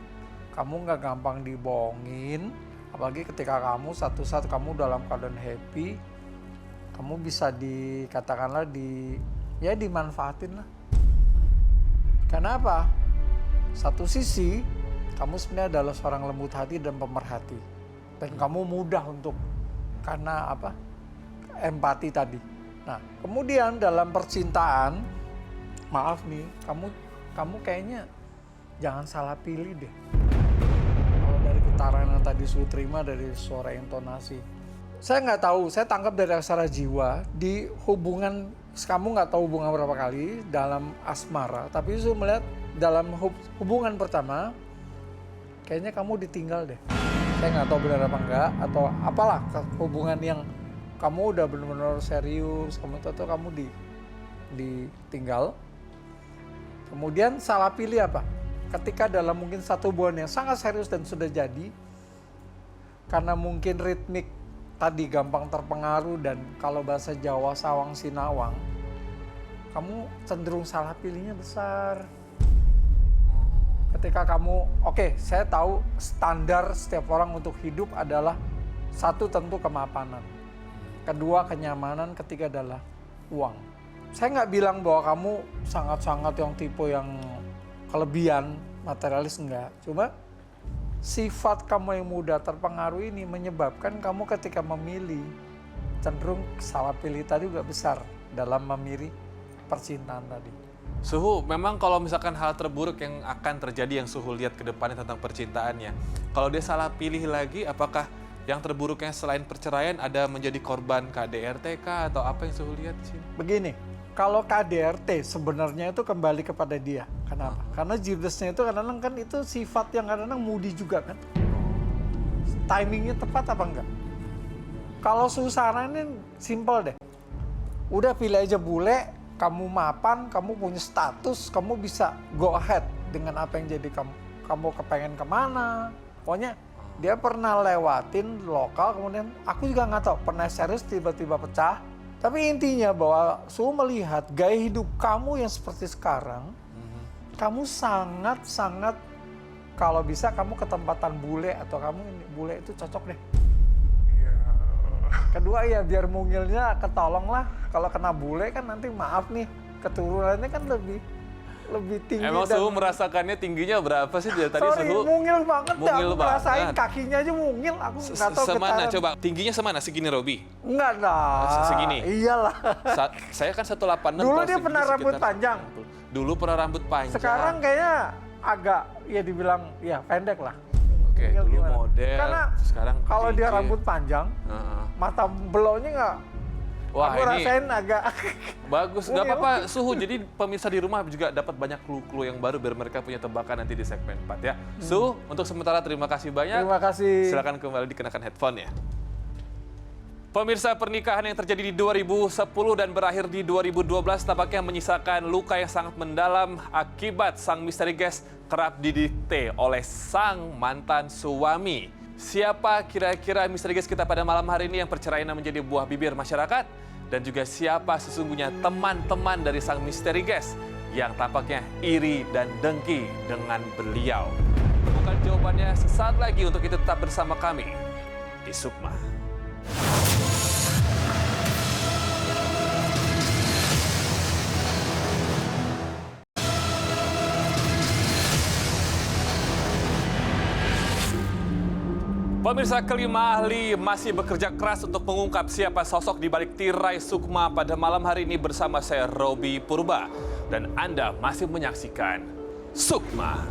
[SPEAKER 6] kamu nggak gampang dibohongin, apalagi ketika kamu satu saat kamu dalam keadaan happy, kamu bisa dikatakanlah dimanfaatin lah. Kenapa? Satu sisi, kamu sebenarnya adalah seorang lembut hati dan pemerhati. Dan kamu mudah untuk, karena apa? Empati tadi. Nah, kemudian dalam percintaan, maaf nih, kamu kayaknya jangan salah pilih deh. Kalau dari getaran yang tadi Su terima dari suara intonasi. Saya nggak tahu, saya tangkap dari aksara jiwa, di hubungan, kamu nggak tahu hubungan berapa kali dalam asmara, tapi Su melihat dalam hubungan pertama, kayaknya kamu ditinggal deh. Saya nggak tahu benar apa enggak, atau apalah hubungan yang kamu udah benar-benar serius, kamu tahu kamu ditinggal. Kemudian salah pilih apa? Ketika dalam mungkin satu hubungan yang sangat serius dan sudah jadi, karena mungkin ritmik tadi gampang terpengaruh dan kalau bahasa Jawa sawang sinawang, kamu cenderung salah pilihnya besar. Ketika kamu, oke, saya tahu standar setiap orang untuk hidup adalah satu tentu kemapanan, kedua kenyamanan, ketiga adalah uang. Saya nggak bilang bahwa kamu sangat-sangat yang tipe yang kelebihan materialis, enggak. Cuma sifat kamu yang mudah terpengaruh ini menyebabkan kamu ketika memilih cenderung salah pilih tadi juga besar dalam memilih percintaan tadi.
[SPEAKER 1] Suhu, memang kalau misalkan hal terburuk yang akan terjadi yang Suhu lihat ke depannya tentang percintaannya, kalau dia salah pilih lagi, apakah yang terburuknya selain perceraian ada menjadi korban KDRT kah atau apa yang Suhu lihat di sini?
[SPEAKER 6] Begini, kalau KDRT sebenarnya itu kembali kepada dia. Kenapa? Karena judesnya itu kadang-kadang kan itu sifat yang kadang-kadang moody juga kan. Timingnya tepat apa enggak? Kalau saranin simple deh. Udah pilih aja bule, kamu mapan, kamu punya status, kamu bisa go ahead dengan apa yang jadi kamu. Kamu kepengen kemana, pokoknya dia pernah lewatin lokal, kemudian aku juga nggak tahu, pernah serius tiba-tiba pecah. Tapi intinya bahwa Su melihat gaya hidup kamu yang seperti sekarang, kamu sangat-sangat, kalau bisa kamu ketempatan bule atau kamu bule itu cocok deh. Kedua ya biar mungilnya ketolong lah. Kalau kena bule kan nanti maaf nih, keturunannya kan lebih tinggi.
[SPEAKER 1] Emang Suhu merasakannya tingginya berapa sih dari tadi
[SPEAKER 6] Sorry,
[SPEAKER 1] Suhu?
[SPEAKER 6] mungil banget.
[SPEAKER 1] Mungil
[SPEAKER 6] aku ngerasain
[SPEAKER 1] banget.
[SPEAKER 6] kakinya aja mungil. Aku nggak tahu
[SPEAKER 1] Semana
[SPEAKER 6] getaran.
[SPEAKER 1] coba, tingginya semana segini Robi?
[SPEAKER 6] Enggak lah.
[SPEAKER 1] Segini?
[SPEAKER 6] Iyalah.
[SPEAKER 1] Saya kan 186.
[SPEAKER 6] Dulu
[SPEAKER 1] kalau
[SPEAKER 6] dia
[SPEAKER 1] segini
[SPEAKER 6] pernah rambut
[SPEAKER 1] sekitar
[SPEAKER 6] panjang.
[SPEAKER 1] 90. Dulu pernah rambut panjang.
[SPEAKER 6] Sekarang kayaknya agak ya dibilang ya pendek lah.
[SPEAKER 1] Oke,
[SPEAKER 6] Mungil
[SPEAKER 1] dulu
[SPEAKER 6] gimana?
[SPEAKER 1] model,
[SPEAKER 6] Karena
[SPEAKER 1] sekarang
[SPEAKER 6] kalau dia
[SPEAKER 1] dikit.
[SPEAKER 6] rambut panjang,
[SPEAKER 1] Heeh.
[SPEAKER 6] mata beloknya nggak.
[SPEAKER 1] Wah,
[SPEAKER 6] aku
[SPEAKER 1] ini
[SPEAKER 6] rasain agak.
[SPEAKER 1] bagus, nggak
[SPEAKER 6] Mungil.
[SPEAKER 1] apa-apa Suhu. Jadi pemirsa di rumah juga dapat banyak clue-clue yang baru biar mereka punya tebakan nanti di segmen 4 ya. Suhu, untuk sementara terima kasih banyak.
[SPEAKER 6] Terima kasih.
[SPEAKER 1] Silakan kembali dikenakan headphone ya. Pemirsa, pernikahan yang terjadi di 2010 dan berakhir di 2012 tampaknya menyisakan luka yang sangat mendalam akibat sang misteri guest kerap didikte oleh sang mantan suami. Siapa kira-kira misteri guest kita pada malam hari ini yang perceraiannya menjadi buah bibir masyarakat? Dan juga siapa sesungguhnya teman-teman dari sang misteri guest yang tampaknya iri dan dengki dengan beliau? Bukan jawabannya sesaat lagi, untuk itu tetap bersama kami di Sukma. Pemirsa, kelima ahli masih bekerja keras untuk mengungkap siapa sosok di balik tirai Sukma pada malam hari ini bersama saya, Robi Purba. Dan Anda masih menyaksikan Sukma.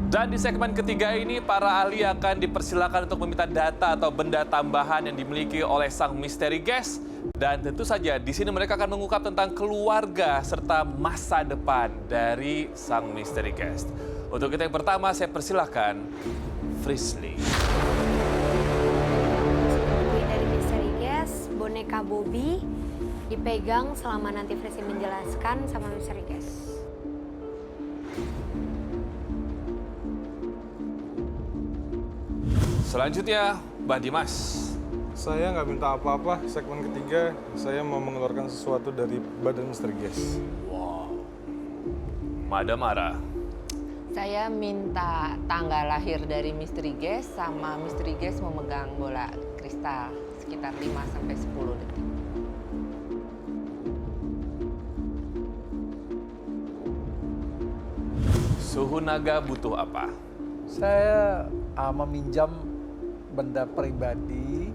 [SPEAKER 1] Dan di segmen ketiga ini, para ahli akan dipersilakan untuk meminta data atau benda tambahan yang dimiliki oleh sang misteri guest. Dan tentu saja di sini mereka akan mengungkap tentang keluarga serta masa depan dari sang misteri guest. Untuk kita yang pertama, saya persilahkan Frisley.
[SPEAKER 4] Dari misteri guest, boneka Bobby dipegang selama nanti Frisley menjelaskan sama misteri guest.
[SPEAKER 1] Selanjutnya, Mbak Dimas.
[SPEAKER 7] Saya nggak minta apa-apa, segmen ketiga saya mau mengeluarkan sesuatu dari badan misteri guest.
[SPEAKER 1] Madam Ara.
[SPEAKER 9] Saya minta tanggal lahir dari misteri guest sama misteri guest memegang bola kristal sekitar 5-10 detik.
[SPEAKER 1] Suhu Naga butuh apa?
[SPEAKER 6] Saya meminjam benda pribadi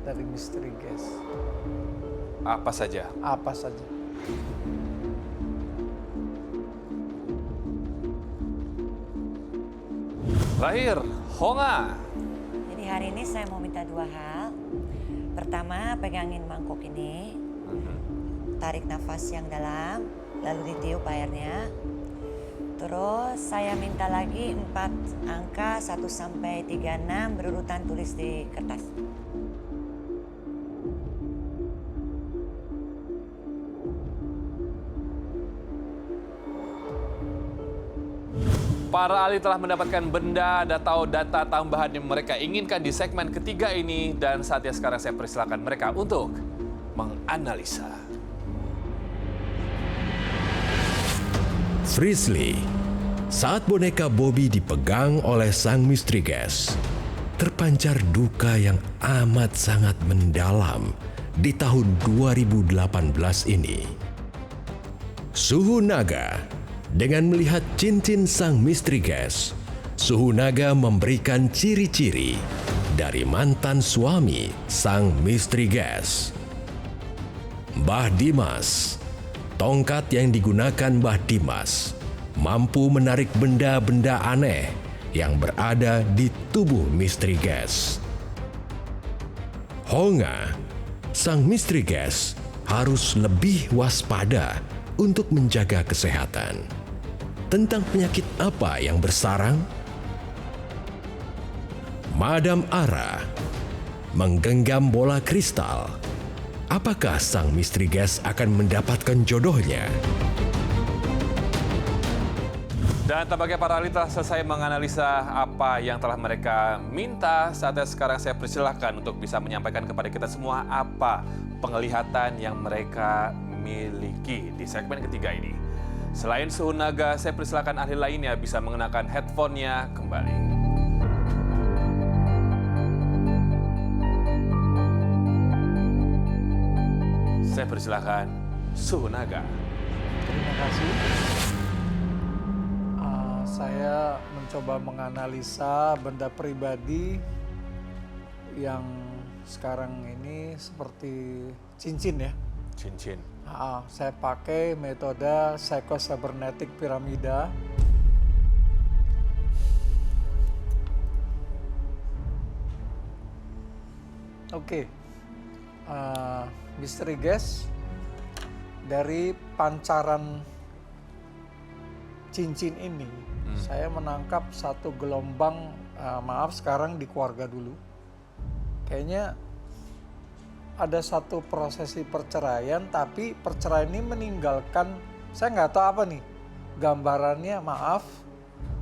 [SPEAKER 6] dari misteri guest.
[SPEAKER 1] Apa saja?
[SPEAKER 6] Apa saja.
[SPEAKER 1] Lahir, Honga.
[SPEAKER 5] Jadi hari ini saya mau minta 2 hal. Pertama, pegangin mangkok ini. Tarik nafas yang dalam, lalu ditiup airnya. Terus saya minta lagi 4 angka 1 sampai 36 berurutan, tulis di kertas.
[SPEAKER 1] Para ahli telah mendapatkan benda atau data tambahan yang mereka inginkan di segmen ketiga ini, dan saatnya sekarang saya persilakan mereka untuk menganalisa.
[SPEAKER 2] Frisley, saat boneka Bobby dipegang oleh sang misteri guest, terpancar duka yang amat sangat mendalam di tahun 2018 ini. Suhu Naga, dengan melihat cincin sang misteri guest, Suhu Naga memberikan ciri-ciri dari mantan suami sang misteri guest. Mbah Dimas, tongkat yang digunakan Mbah Dimas mampu menarik benda-benda aneh yang berada di tubuh misteri guest. Honga, sang misteri guest harus lebih waspada untuk menjaga kesehatan. Tentang penyakit apa yang bersarang? Madam Ara menggenggam bola kristal. Apakah sang misteri guest akan mendapatkan jodohnya?
[SPEAKER 1] Dan tampaknya para ahli telah selesai menganalisa apa yang telah mereka minta. Saatnya sekarang saya persilahkan untuk bisa menyampaikan kepada kita semua apa penglihatan yang mereka miliki di segmen ketiga ini. Selain Suhu Naga, saya persilakan ahli lainnya bisa mengenakan headphone-nya kembali. Saya persilakan Suhu Naga.
[SPEAKER 6] Terima kasih. Saya mencoba menganalisa benda pribadi yang sekarang ini seperti cincin ya.
[SPEAKER 1] Cincin.
[SPEAKER 6] Saya pakai metode psycho-cybernetic piramida. Oke, Misteri Guest, dari pancaran cincin ini, saya menangkap satu gelombang, maaf sekarang di keluarga dulu. Kayaknya ada satu prosesi perceraian, tapi perceraian ini meninggalkan, saya nggak tahu apa nih, gambarannya maaf,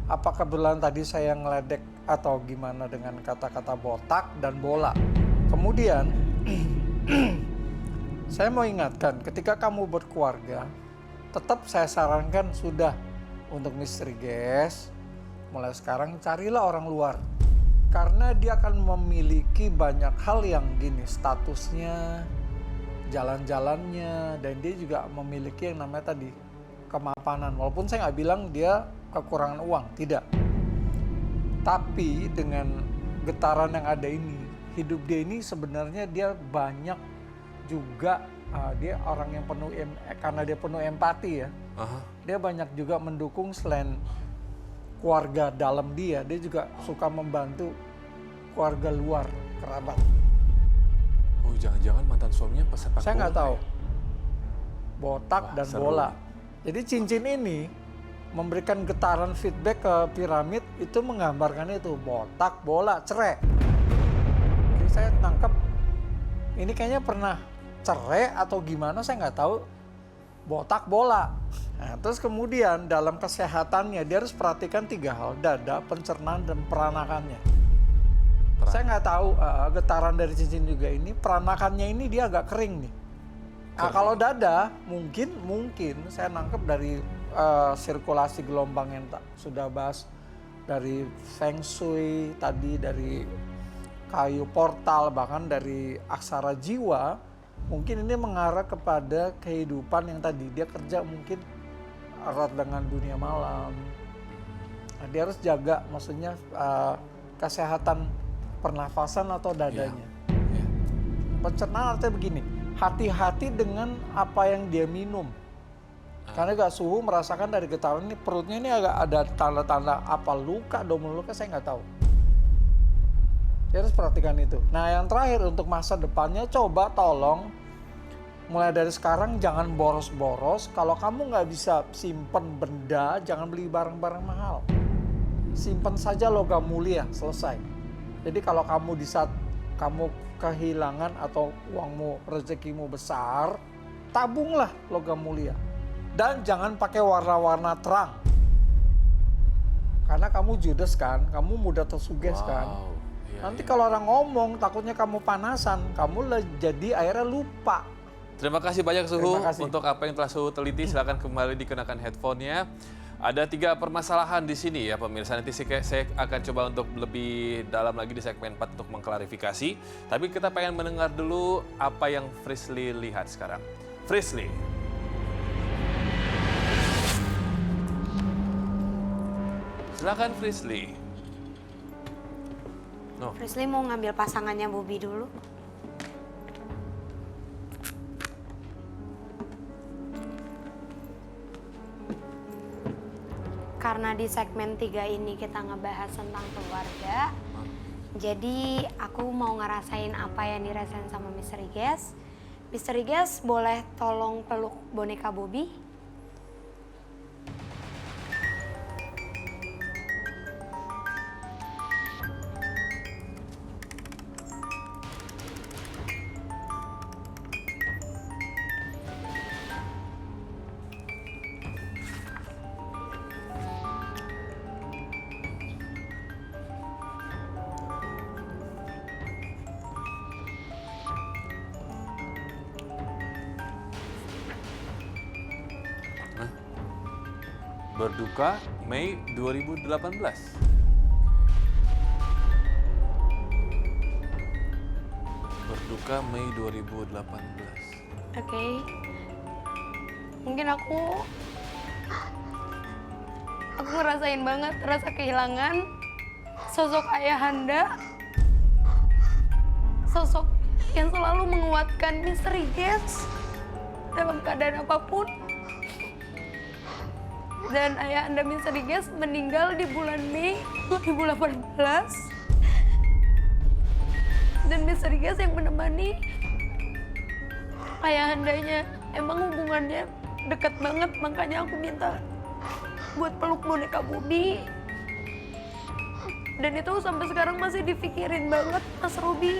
[SPEAKER 6] apa kebetulan tadi saya ngeledek atau gimana dengan kata-kata botak dan bola. Kemudian, saya mau ingatkan, ketika kamu berkeluarga, tetap saya sarankan sudah untuk Misteri Guest, mulai sekarang carilah orang luar. Karena dia akan memiliki banyak hal yang gini, statusnya, jalan-jalannya, dan dia juga memiliki yang namanya tadi, kemapanan. Walaupun saya nggak bilang dia kekurangan uang, tidak. Tapi dengan getaran yang ada ini, hidup dia ini sebenarnya dia banyak juga, dia orang yang penuh, karena dia penuh empati ya. Dia banyak juga mendukung selain keluarga dalam dia juga suka membantu keluarga luar, kerabat.
[SPEAKER 1] Oh, jangan-jangan mantan suaminya pesepak bola.
[SPEAKER 6] Saya nggak tahu. Botak dan
[SPEAKER 1] seru.
[SPEAKER 6] bola. Jadi cincin ini memberikan getaran feedback ke piramid, itu menggambarkan itu botak, bola, cerai. Jadi saya tangkap ini kayaknya pernah cerai atau gimana, saya nggak tahu. Botak, bola. Nah, terus kemudian dalam kesehatannya dia harus perhatikan 3 hal, dada, pencernaan, dan peranakannya. Saya nggak tahu getaran dari cincin juga ini, peranakannya ini dia agak kering nih. Nah, kalau dada mungkin saya nangkep dari sirkulasi gelombang yang sudah bahas, dari Feng Shui tadi, dari kayu portal, bahkan dari aksara jiwa. Mungkin ini mengarah kepada kehidupan yang tadi dia kerja mungkin erat dengan dunia malam. Nah, dia harus jaga, maksudnya kesehatan pernafasan atau dadanya. Pencernaan artinya begini, hati-hati dengan apa yang dia minum. Karena gak Suhu merasakan dari getaran ini perutnya ini agak ada tanda-tanda apa luka, domino luka, saya nggak tahu. Dia harus perhatikan itu. Nah, yang terakhir untuk masa depannya, coba tolong mulai dari sekarang jangan boros-boros. Kalau kamu nggak bisa simpen benda, jangan beli barang-barang mahal. Simpen saja logam mulia, selesai. Jadi kalau kamu di saat kamu kehilangan atau uangmu, rezekimu besar, tabunglah logam mulia. Dan jangan pakai warna-warna terang. Karena kamu judes kan, kamu mudah tersuges kan. Nanti kalau orang ngomong, takutnya kamu panasan, kamu jadi akhirnya lupa.
[SPEAKER 1] Terima kasih banyak Suhu
[SPEAKER 6] Terima kasih.
[SPEAKER 1] untuk apa yang telah Suhu teliti. Silakan kembali dikenakan headphone-nya. Ada 3 permasalahan di sini ya pemirsa. Nanti saya akan coba untuk lebih dalam lagi di segmen 4 untuk mengklarifikasi. Tapi kita pengen mendengar dulu apa yang Frisley lihat sekarang. Frisley. Silakan Frisley. No.
[SPEAKER 4] Frisley mau ngambil pasangannya Bobby dulu. Karena di segmen 3 ini kita ngebahas tentang keluarga. Jadi aku mau ngerasain apa yang dirasain sama Misteri Guest. Misteri Guest boleh tolong peluk boneka Bobby?
[SPEAKER 1] Berduka Mei 2018. Berduka Mei 2018.
[SPEAKER 4] Oke. Mungkin aku ngerasain banget rasa kehilangan sosok ayahanda, sosok yang selalu menguatkan Misteri Guest dalam keadaan apapun. Dan ayahanda Misteri Guest meninggal di bulan Mei 2018. Dan Misteri Guest yang menemani ayahandanya. Emang hubungannya dekat banget, makanya aku minta buat peluk boneka Budi. Dan itu sampai sekarang masih dipikirin banget, Mas Robi.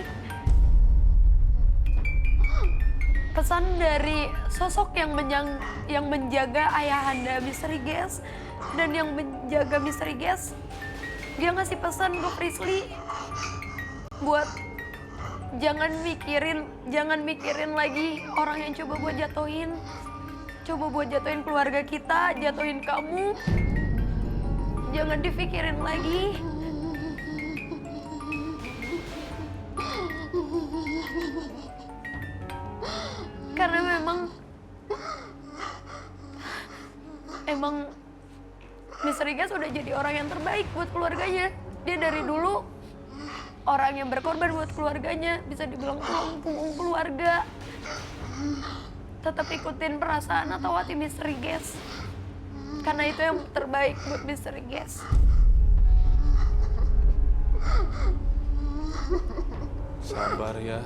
[SPEAKER 4] Pesan dari sosok yang menjaga ayahanda Misteri Guest dan yang menjaga Misteri Guest, dia ngasih pesan ke Frisly buat jangan mikirin lagi orang yang coba buat jatuhin keluarga kita, jatuhin kamu. Jangan dipikirin lagi. Karena memang Misteri Guest udah jadi orang yang terbaik buat keluarganya. Dia dari dulu orang yang berkorban buat keluarganya, bisa dibilang tulang punggung keluarga. Tetap ikutin perasaan atau hati Misteri Guest. Karena itu yang terbaik buat Misteri Guest.
[SPEAKER 1] Sabar ya.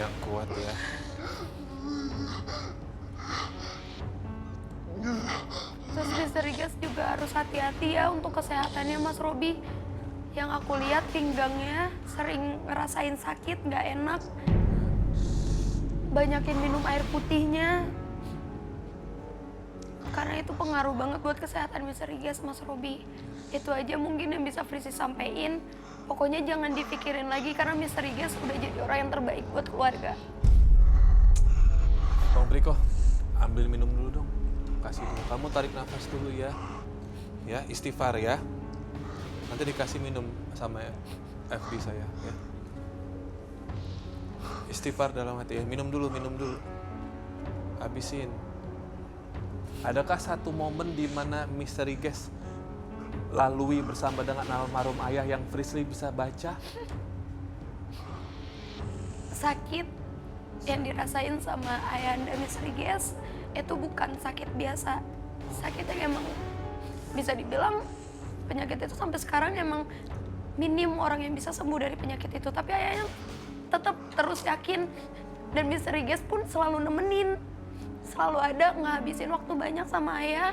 [SPEAKER 1] Yang kuat ya.
[SPEAKER 4] Terus Misteri Guest juga harus hati-hati ya untuk kesehatannya Mas Robi. Yang aku lihat pinggangnya sering ngerasain sakit, nggak enak. Banyakin minum air putihnya. Karena itu pengaruh banget buat kesehatan Misteri Guest, Mas Robi. Itu aja mungkin yang bisa Frisly sampein. Pokoknya jangan dipikirin lagi karena Misteri Guest udah jadi orang yang terbaik buat keluarga.
[SPEAKER 1] Bang Briko, ambil minum dulu dong. Kasih dulu. Kamu tarik nafas dulu ya. Ya, istighfar ya. Nanti dikasih minum sama FB saya ya. Istighfar dalam hati ya. Minum dulu. Habisin. Adakah satu momen di mana Misteri Guest lalui bersama dengan almarhum ayah yang Frisly bisa baca?
[SPEAKER 4] Sakit yang dirasain sama ayahanda Misteri Guest itu bukan sakit biasa. Sakit yang emang bisa dibilang penyakit itu sampai sekarang emang minim orang yang bisa sembuh dari penyakit itu. Tapi ayahnya tetap terus yakin dan Misteri Guest pun selalu nemenin. Selalu ada ngehabisin waktu banyak sama ayah,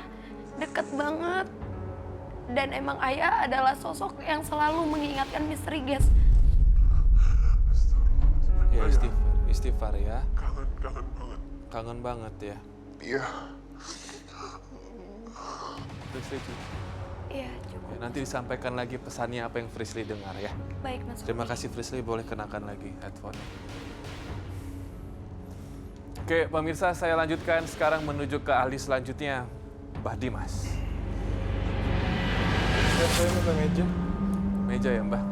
[SPEAKER 4] deket banget. Dan emang ayah adalah sosok yang selalu mengingatkan Misteri Guest.
[SPEAKER 1] Ya istighfar ya.
[SPEAKER 8] Kangen banget.
[SPEAKER 1] Kangen banget ya.
[SPEAKER 8] Iya.
[SPEAKER 1] Frisly.
[SPEAKER 4] Iya, cukup.
[SPEAKER 1] Ya, nanti disampaikan lagi pesannya apa yang Frisly dengar ya.
[SPEAKER 4] Baik, Mas.
[SPEAKER 1] Terima kasih Frisly, boleh kenakan lagi headphone. Oke, pemirsa, saya lanjutkan sekarang menuju ke ahli selanjutnya, Mbah Dimas.
[SPEAKER 7] Saya minta meja.
[SPEAKER 1] Meja ya, Mbah.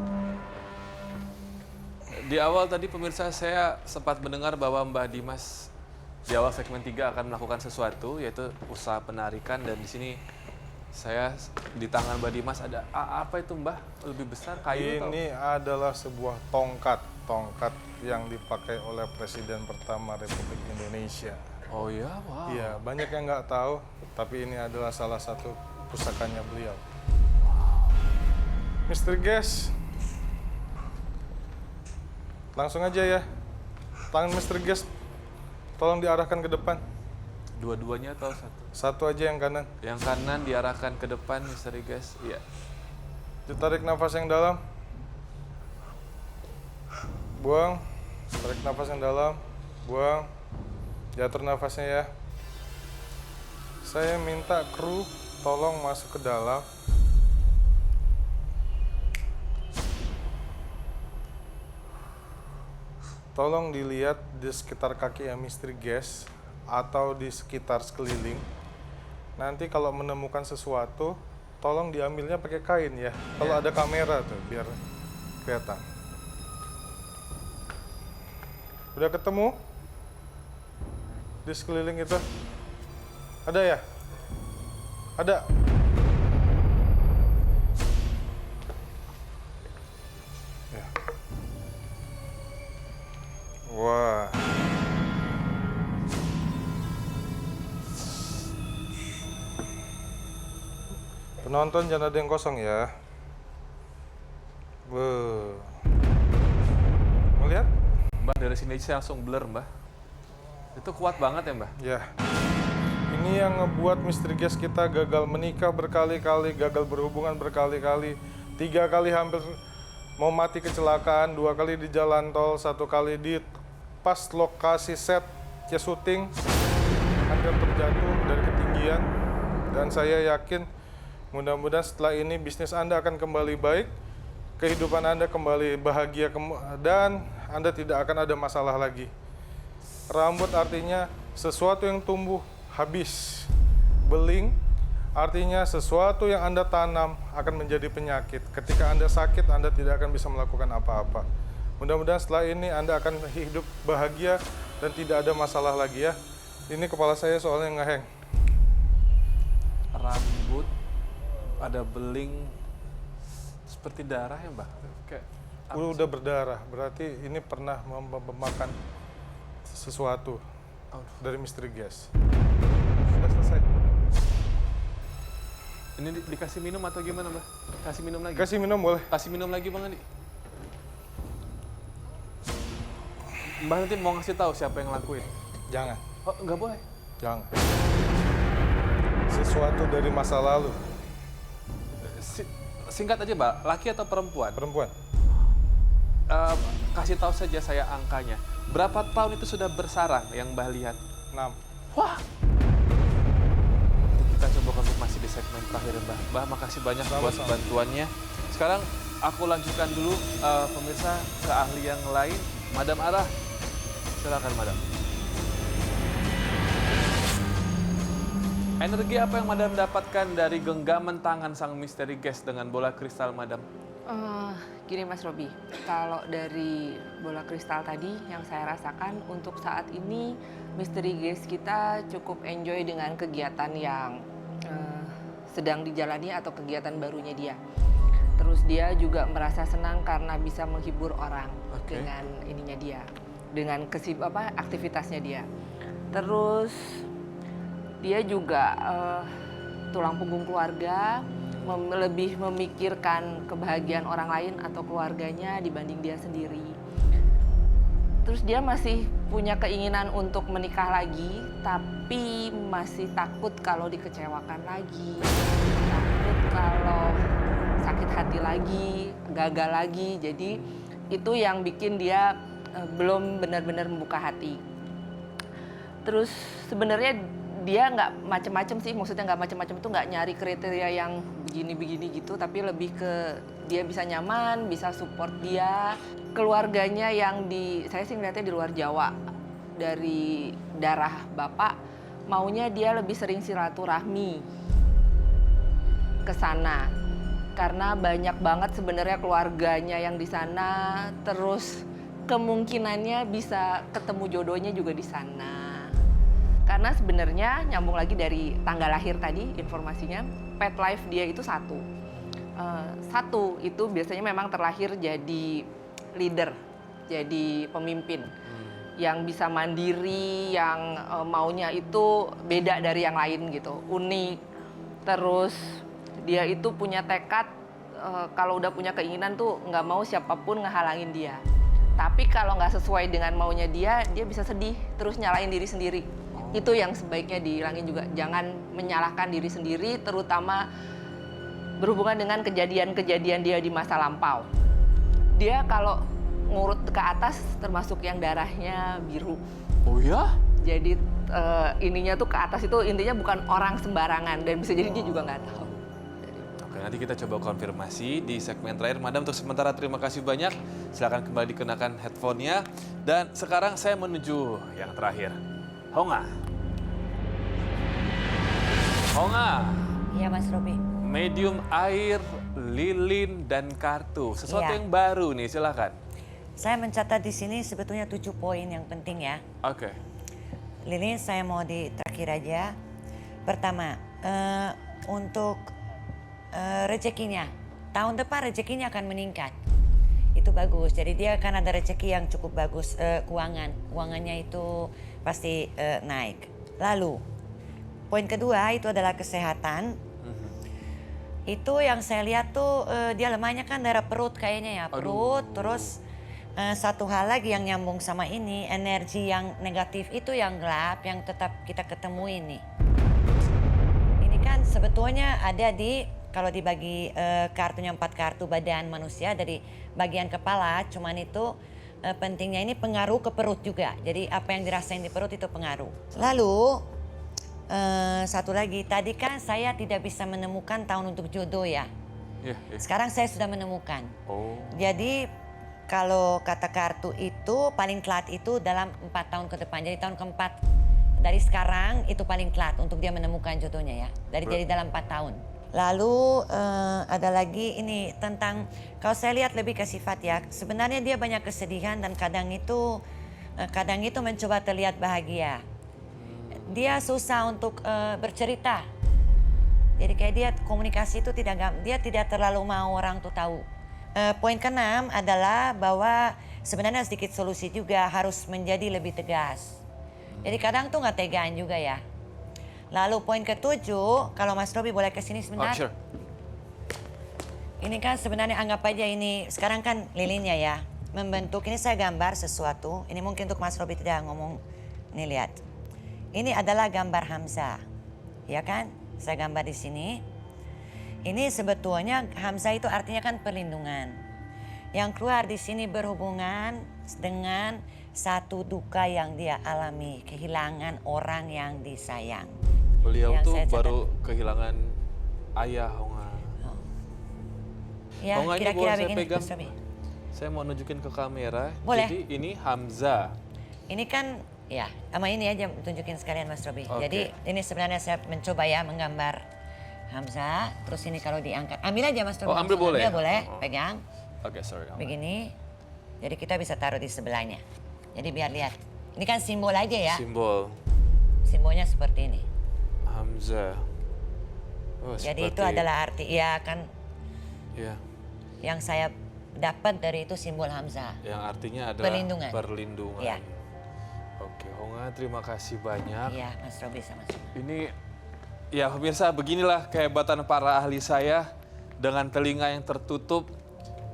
[SPEAKER 1] Di awal tadi pemirsa saya sempat mendengar bahwa Mbah Dimas di awal segmen 3 akan melakukan sesuatu, yaitu usaha penarikan, dan di sini saya di tangan Mbah Dimas ada apa itu, Mbah? Lebih besar kayu atau?
[SPEAKER 7] Ini adalah sebuah tongkat yang dipakai oleh Presiden pertama Republik Indonesia.
[SPEAKER 1] Oh ya, wow.
[SPEAKER 7] Iya, banyak yang nggak tahu, tapi ini adalah salah satu pusakanya beliau. Misteri Guest, langsung aja ya. Tangan Misteri Guest, tolong diarahkan ke depan.
[SPEAKER 1] Dua-duanya atau satu?
[SPEAKER 7] Satu aja yang kanan.
[SPEAKER 1] Yang kanan diarahkan ke depan, Misteri Guest. Iya.
[SPEAKER 7] Ditarik nafas yang dalam. Buang. Tarik nafas yang dalam. Buang. Diatur nafasnya ya. Saya minta kru tolong masuk ke dalam. Tolong dilihat di sekitar kaki yang Misteri Guest atau di sekitar sekeliling. Nanti kalau menemukan sesuatu, tolong diambilnya pakai kain ya. Kalau ada kamera tuh biar kelihatan. Udah ketemu? Di sekeliling itu? Ada ya? Ada? Ya. Wah. Penonton jangan ada yang kosong ya. Melihat?
[SPEAKER 1] Mbak, dari sini aja saya langsung blur, Mbak. Itu kuat banget ya, Mbak?
[SPEAKER 7] Ya. Ini yang ngebuat misteri guest kita gagal menikah berkali-kali, gagal berhubungan berkali-kali. 3 kali hampir mau mati kecelakaan, 2 kali di jalan tol, 1 kali di pas lokasi set syuting, hampir terjatuh dari ketinggian. Dan saya yakin mudah-mudahan setelah ini bisnis Anda akan kembali baik, kehidupan Anda kembali bahagia, dan Anda tidak akan ada masalah lagi. Rambut artinya sesuatu yang tumbuh habis. Beling artinya sesuatu yang Anda tanam akan menjadi penyakit. Ketika Anda sakit, Anda tidak akan bisa melakukan apa-apa. Mudah-mudahan setelah ini Anda akan hidup bahagia dan tidak ada masalah lagi ya. Ini kepala saya soalnya ngeheng.
[SPEAKER 1] Rambut, ada beling, seperti darah ya, Mbak? Kayak
[SPEAKER 7] Udah berdarah, berarti ini pernah memakan sesuatu dari misteri gas. Sudah selesai.
[SPEAKER 1] Ini dikasih minum atau gimana, Mbak? Kasih minum lagi?
[SPEAKER 7] Kasih minum boleh.
[SPEAKER 1] Kasih minum lagi, Bang Andi. Mbak nanti mau ngasih tahu siapa yang ngelakuin?
[SPEAKER 7] Jangan,
[SPEAKER 1] Oh, nggak boleh?
[SPEAKER 7] jangan. Sesuatu dari masa lalu.
[SPEAKER 1] Singkat aja, Mbak. Laki atau perempuan?
[SPEAKER 7] Perempuan.
[SPEAKER 1] Kasih tahu saja saya angkanya. Berapa tahun itu sudah bersarang yang Mbak lihat?
[SPEAKER 7] 6.
[SPEAKER 1] Wah! Kita coba konfirmasi di segmen terakhir, Mbak. Mbak, makasih banyak buat
[SPEAKER 7] Sama-sama.
[SPEAKER 1] bantuannya. Sekarang aku lanjutkan dulu pemirsa ke ahli yang lain. Madam Arah, silakan Madam. Energi apa yang Madam dapatkan dari genggaman tangan sang misteri guest dengan bola kristal, Madam?
[SPEAKER 9] Gini Mas Robi, kalau dari bola kristal tadi yang saya rasakan untuk saat ini misteri guest kita cukup enjoy dengan kegiatan yang sedang dijalani atau kegiatan barunya dia. Terus dia juga merasa senang karena bisa menghibur orang dengan ininya dia, dengan aktivitasnya dia. Terus dia juga tulang punggung keluarga, lebih memikirkan kebahagiaan orang lain atau keluarganya dibanding dia sendiri. Terus dia masih punya keinginan untuk menikah lagi, tapi masih takut kalau dikecewakan lagi, takut kalau sakit hati lagi, gagal lagi. Jadi itu yang bikin dia belum benar-benar membuka hati. Terus sebenarnya dia nggak macem-macem sih, maksudnya nggak macem-macem itu nggak nyari kriteria yang begini-begini gitu, tapi lebih ke dia bisa nyaman, bisa support dia. Keluarganya yang saya sih ngeliatnya di luar Jawa, dari darah bapak, maunya dia lebih sering silaturahmi ke sana. Karena banyak banget sebenarnya keluarganya yang di sana, terus kemungkinannya bisa ketemu jodohnya juga di sana. Karena sebenarnya nyambung lagi dari tanggal lahir tadi informasinya, pet life dia itu 1. 1 itu biasanya memang terlahir jadi leader, jadi pemimpin. Yang bisa mandiri, yang maunya itu beda dari yang lain gitu, unik. Terus dia itu punya tekad, kalau udah punya keinginan tuh nggak mau siapapun ngehalangin dia. Tapi kalau nggak sesuai dengan maunya dia bisa sedih, terus nyalain diri sendiri. Itu yang sebaiknya dihilangin juga. Jangan menyalahkan diri sendiri, terutama berhubungan dengan kejadian-kejadian dia di masa lampau. Dia kalau ngurut ke atas termasuk yang darahnya biru.
[SPEAKER 1] Oh ya?
[SPEAKER 9] Jadi ininya tuh ke atas itu intinya bukan orang sembarangan, dan bisa jadi dia juga nggak tahu.
[SPEAKER 1] Oke, nanti kita coba konfirmasi di segmen terakhir. Madam, untuk sementara terima kasih banyak. Silakan kembali dikenakan headphone-nya. Dan sekarang saya menuju yang terakhir. Honga. Honga.
[SPEAKER 5] Iya Mas Robi.
[SPEAKER 1] Medium air, lilin, dan kartu. Sesuatu
[SPEAKER 5] Iya.
[SPEAKER 1] yang baru nih, silakan.
[SPEAKER 5] Saya mencatat di sini sebetulnya 7 poin yang penting ya.
[SPEAKER 1] Oke.
[SPEAKER 5] Lili, saya mau di terakhir aja. Pertama, untuk rezekinya. Tahun depan rezekinya akan meningkat. Itu bagus. Jadi dia akan ada rezeki yang cukup bagus, keuangannya itu pasti naik. Lalu, poin kedua itu adalah kesehatan. Itu yang saya lihat tuh dia lemahnya kan daerah perut kayaknya ya. Perut, terus satu hal lagi yang nyambung sama ini, energi yang negatif itu yang gelap yang tetap kita ketemu ini. Ini kan sebetulnya ada di, kalau dibagi kartunya 4 kartu badan manusia dari bagian kepala, cuman itu pentingnya ini pengaruh ke perut juga. Jadi apa yang dirasain di perut itu pengaruh. Lalu satu lagi, tadi kan saya tidak bisa menemukan tahun untuk jodoh ya. Sekarang saya sudah menemukan. Jadi kalau kata kartu itu paling telat itu dalam 4 tahun ke depan. Jadi tahun keempat dari sekarang itu paling telat untuk dia menemukan jodohnya ya. Jadi dalam 4 tahun. Lalu ada lagi ini tentang, kalau saya lihat lebih ke sifat ya. Sebenarnya dia banyak kesedihan dan kadang itu mencoba terlihat bahagia. Dia susah untuk bercerita. Jadi kayak dia komunikasi itu dia tidak terlalu mau orang tuh tahu. Poin ke-6 adalah bahwa sebenarnya sedikit solusi juga harus menjadi lebih tegas. Jadi kadang tuh nggak tegaan juga ya. Lalu poin ke-7, kalau Mas Robi boleh ke sini sebentar.
[SPEAKER 1] Sure.
[SPEAKER 5] Ini kan sebenarnya anggap aja ini, sekarang kan lilinnya ya. Membentuk, ini saya gambar sesuatu. Ini mungkin untuk Mas Robi tidak ngomong, ini lihat. Ini adalah gambar Hamzah, ya kan? Saya gambar di sini. Ini sebetulnya Hamzah itu artinya kan perlindungan. Yang keluar di sini berhubungan dengan satu duka yang dia alami, kehilangan orang yang disayang.
[SPEAKER 1] Beliau
[SPEAKER 5] yang
[SPEAKER 1] tuh baru kehilangan ayah, Honga.
[SPEAKER 5] Ya,
[SPEAKER 1] Honga ini
[SPEAKER 5] kira-kira
[SPEAKER 1] boleh saya
[SPEAKER 5] begini,
[SPEAKER 1] pegang?
[SPEAKER 5] Mas Robi.
[SPEAKER 1] Saya mau nunjukin ke kamera.
[SPEAKER 5] Boleh.
[SPEAKER 1] Jadi ini Hamzah.
[SPEAKER 5] Ini kan, ya, sama ini aja tunjukin sekalian Mas Robi.
[SPEAKER 1] Oke.
[SPEAKER 5] Jadi ini sebenarnya saya mencoba ya menggambar Hamzah, terus ini kalau diangkat, ambil aja Mas Robi.
[SPEAKER 1] Oh, ambil boleh?
[SPEAKER 5] Ambil boleh, pegang.
[SPEAKER 1] Oke, sorry. Honga.
[SPEAKER 5] Begini, jadi kita bisa taruh di sebelahnya. Jadi biar lihat, ini kan simbol aja ya.
[SPEAKER 1] Simbol
[SPEAKER 5] Simbolnya seperti ini.
[SPEAKER 1] Hamzah. Oh,
[SPEAKER 5] Jadi itu
[SPEAKER 1] seperti-
[SPEAKER 5] adalah arti, ya kan
[SPEAKER 1] Ya,
[SPEAKER 5] yang saya dapat dari itu simbol Hamzah.
[SPEAKER 1] yang artinya adalah
[SPEAKER 5] Perlindungan.
[SPEAKER 1] perlindungan.
[SPEAKER 5] Ya.
[SPEAKER 1] Oke, Honga, terima kasih banyak.
[SPEAKER 5] Iya, Mas Robi sama-sama.
[SPEAKER 1] Ini, ya pemirsa, beginilah kehebatan para ahli saya dengan telinga yang tertutup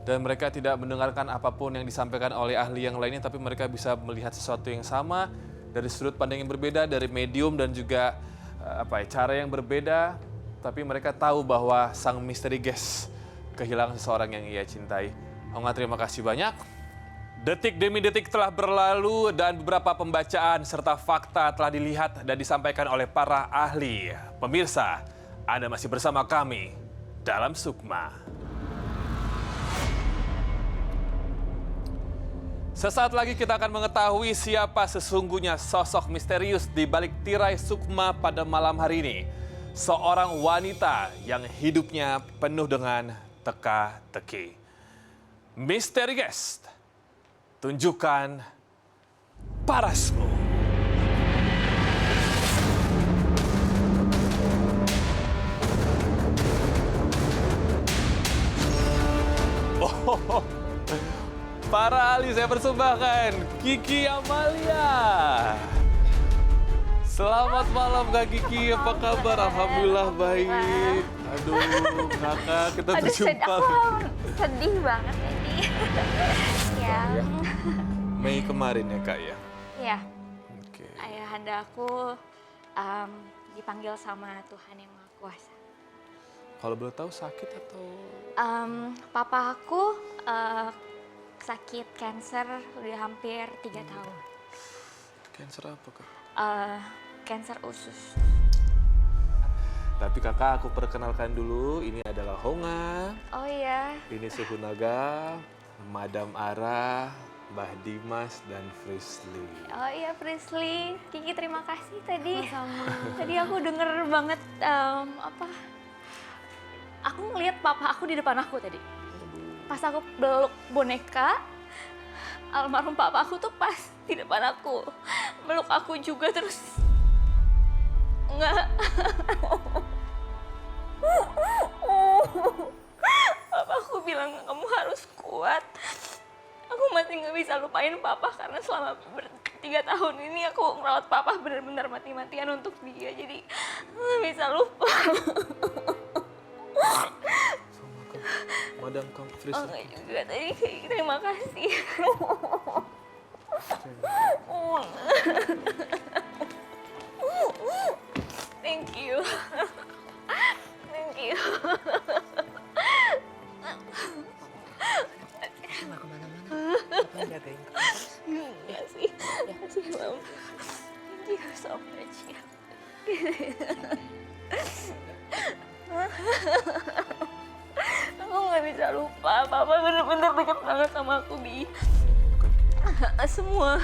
[SPEAKER 1] dan mereka tidak mendengarkan apapun yang disampaikan oleh ahli yang lainnya, tapi mereka bisa melihat sesuatu yang sama dari sudut pandang yang berbeda, dari medium dan juga cara yang berbeda, tapi mereka tahu bahwa sang misteri guest kehilangan seseorang yang ia cintai. Honga, terima kasih banyak. Detik demi detik telah berlalu dan beberapa pembacaan serta fakta telah dilihat dan disampaikan oleh para ahli. Pemirsa, Anda masih bersama kami dalam Sukma. Sesaat lagi kita akan mengetahui siapa sesungguhnya sosok misterius di balik tirai Sukma pada malam hari ini. Seorang wanita yang hidupnya penuh dengan teka-teki. Misteri Guest, tunjukkan parasmu. Oh, para ahli saya persembahkan Kiki Amalia. Selamat malam Kak Kiki, apa kabar? Alhamdulillah baik. Aduh, kakak kita berjumpa.
[SPEAKER 10] Sedih banget ini. Ya.
[SPEAKER 1] Mei kemarin ya Kak ya?
[SPEAKER 10] Ya,
[SPEAKER 1] Oke.
[SPEAKER 10] ayahanda aku dipanggil sama Tuhan Yang Maha Kuasa.
[SPEAKER 1] Kalau boleh tahu sakit atau?
[SPEAKER 10] Papa aku sakit kanker udah hampir 3 tahun.
[SPEAKER 1] Cancer apa Kak?
[SPEAKER 10] Kanker usus.
[SPEAKER 1] Tapi kakak aku perkenalkan dulu, ini adalah Honga,
[SPEAKER 10] Oh iya,
[SPEAKER 1] ini Suhu Naga, Madam Ara, Mbah Dimas, dan Frisly.
[SPEAKER 10] oh iya Prisley. Kiki terima kasih tadi. Tadi aku denger banget aku ngeliat papa aku di depan aku tadi. Pas aku peluk boneka, almarhum papa aku tuh pas di depan aku, meluk aku juga terus enggak. Papa aku bilang kamu harus kuat. Aku masih nggak bisa lupain papa karena selama 3 tahun ini aku ngerawat papa benar-benar mati-matian untuk dia. Jadi nggak bisa lupa.
[SPEAKER 1] Madam, come please.
[SPEAKER 10] Oh nggak juga tadi. Terima kasih. Thank you. Thank you.
[SPEAKER 9] Nggak kemana-mana. Papa jagain kamu terus.
[SPEAKER 10] Terima kasih. Terima kasih, Mam. Thank you so much. Aku nggak bisa lupa. Papa bener-bener deket banget sama aku, Bi. Semua.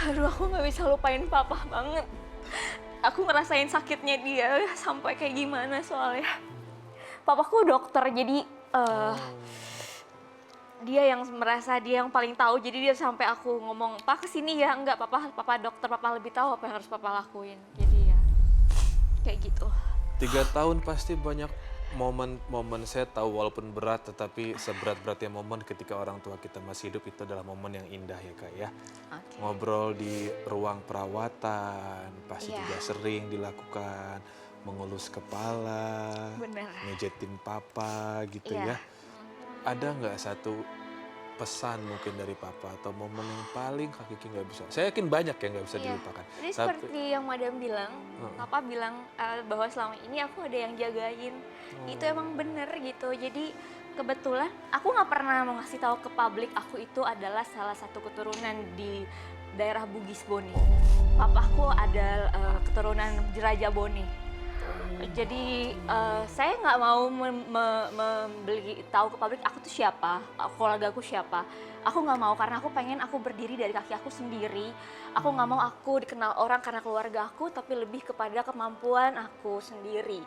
[SPEAKER 10] Aduh, aku nggak bisa lupain papa banget. Aku ngerasain sakitnya dia sampai kayak gimana soalnya. Papaku dokter, jadi dia yang merasa dia yang paling tahu. Jadi dia sampai aku ngomong, "Pak kesini ya." Enggak, papa dokter, papa lebih tahu apa yang harus papa lakuin. Jadi ya kayak gitu.
[SPEAKER 1] 3 tahun pasti banyak momen-momen, saya tahu walaupun berat, tetapi seberat-beratnya momen ketika orang tua kita masih hidup itu adalah momen yang indah ya Kak ya.
[SPEAKER 10] Oke.
[SPEAKER 1] Ngobrol di ruang perawatan, pasti
[SPEAKER 10] Iya.
[SPEAKER 1] juga sering dilakukan, mengelus kepala,
[SPEAKER 10] Bener.
[SPEAKER 1] ngejetin papa gitu
[SPEAKER 10] Iya.
[SPEAKER 1] ya. Ada nggak satu pesan mungkin dari papa atau momen yang paling Kak Kiki nggak bisa? Saya yakin banyak yang nggak bisa
[SPEAKER 10] Iya.
[SPEAKER 1] dilupakan.
[SPEAKER 10] Jadi seperti yang Madam bilang, papa bilang bahwa selama ini aku ada yang jagain. Itu emang bener gitu. Jadi kebetulan aku nggak pernah mau ngasih tahu ke publik aku itu adalah salah satu keturunan di daerah Bugis Boni. Papaku ada keturunan Jeraja Boni. Jadi saya nggak mau membeli tahu ke publik aku tuh siapa, keluarga aku siapa. Aku nggak mau karena aku pengen aku berdiri dari kaki aku sendiri. Aku nggak mau aku dikenal orang karena keluarga aku, tapi lebih kepada kemampuan aku sendiri.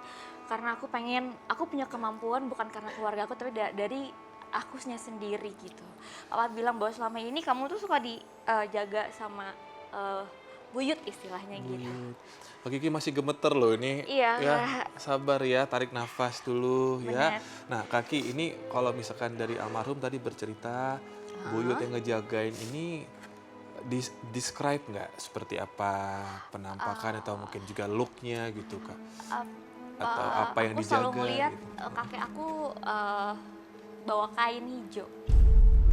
[SPEAKER 10] Karena aku pengen, aku punya kemampuan bukan karena keluarga aku, tapi dari akunya sendiri gitu. Papa bilang bahwa selama ini kamu tuh suka dijaga sama buyut istilahnya gitu.
[SPEAKER 1] Kak Kiki masih gemeter loh ini.
[SPEAKER 10] Iya.
[SPEAKER 1] Ya, sabar ya, tarik nafas dulu ya.
[SPEAKER 10] Benar.
[SPEAKER 1] Nah, Kaki ini kalau misalkan dari almarhum tadi bercerita, buyut yang ngejagain ini describe nggak seperti apa penampakan atau mungkin juga look-nya gitu Kak? Atau apa yang
[SPEAKER 10] aku
[SPEAKER 1] dijaga
[SPEAKER 10] selalu ngeliat
[SPEAKER 1] gitu?
[SPEAKER 10] kakek aku bawa kain hijau.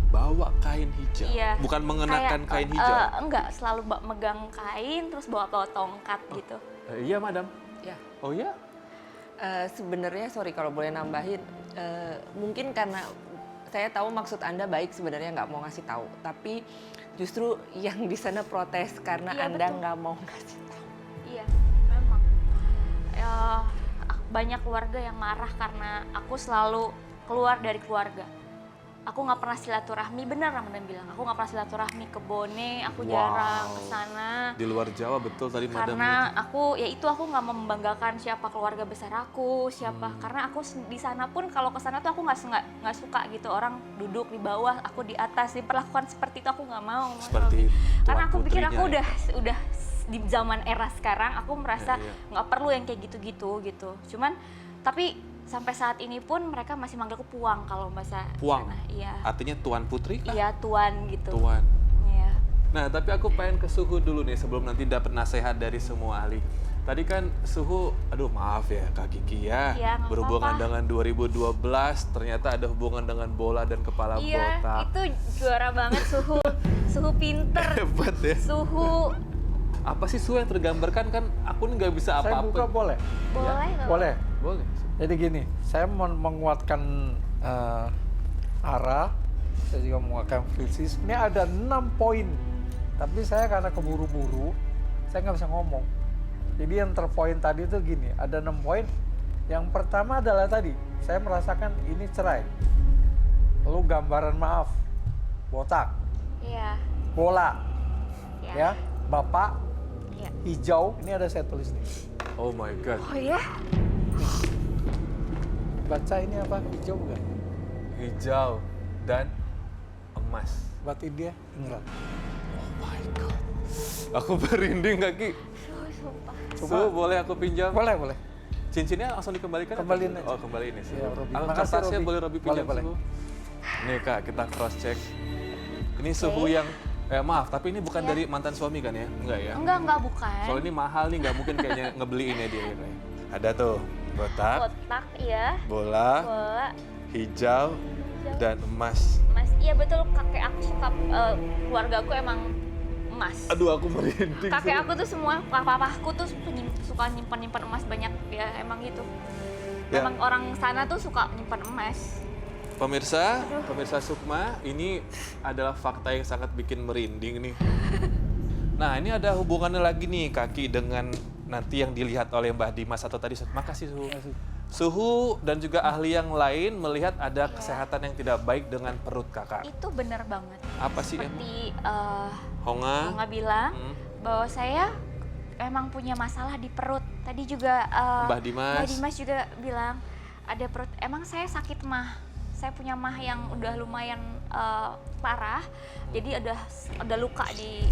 [SPEAKER 1] Bawa kain hijau?
[SPEAKER 10] Iya.
[SPEAKER 1] Bukan mengenakan
[SPEAKER 10] Kayak,
[SPEAKER 1] kain hijau?
[SPEAKER 10] enggak, selalu megang kain terus bawa tongkat gitu.
[SPEAKER 1] Iya, Madam.
[SPEAKER 9] Ya.
[SPEAKER 1] Oh ya?
[SPEAKER 9] Sebenarnya sorry kalau boleh nambahin, mungkin karena saya tahu maksud Anda baik sebenarnya nggak mau ngasih tahu, tapi justru yang di sana protes karena
[SPEAKER 10] Iya,
[SPEAKER 9] Anda
[SPEAKER 10] betul.
[SPEAKER 9] nggak mau ngasih tahu.
[SPEAKER 10] Iya, memang. Banyak keluarga yang marah karena aku selalu keluar dari keluarga. Aku nggak pernah silaturahmi, benar Ramadan bilang. Aku nggak pernah silaturahmi ke Bone, aku jarang ke sana.
[SPEAKER 1] Di luar Jawa betul tadi Madam.
[SPEAKER 10] Karena aku, ya itu aku nggak membanggakan siapa keluarga besar aku, siapa. Karena aku di sana pun kalau ke sana tuh aku nggak suka gitu. Orang duduk di bawah, aku di atas, diperlakukan seperti itu aku nggak mau.
[SPEAKER 1] Seperti
[SPEAKER 10] Karena aku
[SPEAKER 1] tuan
[SPEAKER 10] pikir aku
[SPEAKER 1] putrinya ya.
[SPEAKER 10] udah di zaman era sekarang, aku merasa
[SPEAKER 1] Iya.
[SPEAKER 10] nggak perlu yang kayak gitu-gitu gitu. Cuman tapi sampai saat ini pun mereka masih manggilku Puang kalau bahasa
[SPEAKER 1] Puang?
[SPEAKER 10] sana. Iya.
[SPEAKER 1] Artinya Tuan Putri kah?
[SPEAKER 10] Iya, Tuan gitu.
[SPEAKER 1] Tuan.
[SPEAKER 10] Iya.
[SPEAKER 1] Nah, tapi aku pengen ke Suhu dulu nih sebelum nanti dapat nasihat dari semua ahli. Tadi kan Suhu, aduh maaf ya Kak Kiki ya,
[SPEAKER 10] Iya, nggak
[SPEAKER 1] berhubungan
[SPEAKER 10] apa-apa.
[SPEAKER 1] dengan 2012, ternyata ada hubungan dengan bola dan kepala
[SPEAKER 10] Iya,
[SPEAKER 1] botak.
[SPEAKER 10] itu juara banget Suhu. Suhu pinter.
[SPEAKER 1] Hebat ya.
[SPEAKER 10] Suhu
[SPEAKER 1] Apa sih Suhu yang tergambarkan kan aku nggak bisa
[SPEAKER 6] Saya buka
[SPEAKER 1] apa-apa.
[SPEAKER 6] boleh?
[SPEAKER 10] boleh nggak?
[SPEAKER 6] Boleh.
[SPEAKER 1] Boleh.
[SPEAKER 6] Jadi gini, saya menguatkan arah, saya juga menguatkan fisis. Ini ada 6 poin, tapi saya karena keburu-buru, saya nggak bisa ngomong. Jadi yang terpoin tadi itu gini, ada 6 poin. Yang pertama adalah tadi, saya merasakan ini cerai. Lalu gambaran maaf, botak,
[SPEAKER 10] Iya.
[SPEAKER 6] bola,
[SPEAKER 10] Iya.
[SPEAKER 6] ya, bapak,
[SPEAKER 10] Iya.
[SPEAKER 6] hijau. Ini ada saya tulis nih.
[SPEAKER 1] Oh my God.
[SPEAKER 10] Oh ya?
[SPEAKER 6] Baca ini apa? Hijau bukan?
[SPEAKER 1] Hijau dan emas.
[SPEAKER 6] berarti dia Ingrat.
[SPEAKER 1] Oh my God. Aku merinding kaki.
[SPEAKER 10] Sumpah.
[SPEAKER 1] Coba boleh aku pinjam?
[SPEAKER 6] Boleh.
[SPEAKER 1] Cincinnya langsung dikembalikan?
[SPEAKER 6] Kembaliin
[SPEAKER 1] atau-
[SPEAKER 6] aja.
[SPEAKER 1] Oh, kembaliin ya.
[SPEAKER 6] Iya, Robi.
[SPEAKER 1] Aku
[SPEAKER 6] Makasih,
[SPEAKER 1] kertasnya
[SPEAKER 6] Robi.
[SPEAKER 1] boleh Robi pinjam
[SPEAKER 6] Boleh.
[SPEAKER 1] suhu? Nih Kak, kita cross check. Ini suhu yang maaf, tapi ini bukan
[SPEAKER 10] Iya.
[SPEAKER 1] dari mantan suami kan ya? Enggak ya?
[SPEAKER 10] Enggak bukan.
[SPEAKER 1] Soalnya ini mahal nih, nggak mungkin kayaknya ngebeliin ya dia. Ada tuh kotak,
[SPEAKER 10] Kotak, iya.
[SPEAKER 1] bola,
[SPEAKER 10] Bola,
[SPEAKER 1] hijau, dan emas.
[SPEAKER 10] emas. Iya betul, kakek aku suka, keluarga aku emang emas.
[SPEAKER 1] Aduh, aku merinding.
[SPEAKER 10] Kakek aku tuh semua, papaku tuh suka nyimpan emas banyak, ya emang gitu.
[SPEAKER 1] Ya.
[SPEAKER 10] Emang orang sana tuh suka nyimpan emas.
[SPEAKER 1] Pemirsa Sukma, ini adalah fakta yang sangat bikin merinding nih. Nah, ini ada hubungannya lagi nih Kaki dengan nanti yang dilihat oleh Mbah Dimas atau tadi. Makasih Suhu. Suhu dan juga ahli yang lain melihat ada kesehatan yang tidak baik dengan perut Kakak.
[SPEAKER 10] Itu benar banget.
[SPEAKER 1] Apa sih
[SPEAKER 10] Seperti
[SPEAKER 1] Honga?
[SPEAKER 10] Honga bilang bahwa saya emang punya masalah di perut. Tadi juga
[SPEAKER 1] Mbah Dimas.
[SPEAKER 10] Mbah Dimas juga bilang ada perut. Emang saya sakit mah. Saya punya mah yang udah lumayan parah. Jadi ada luka di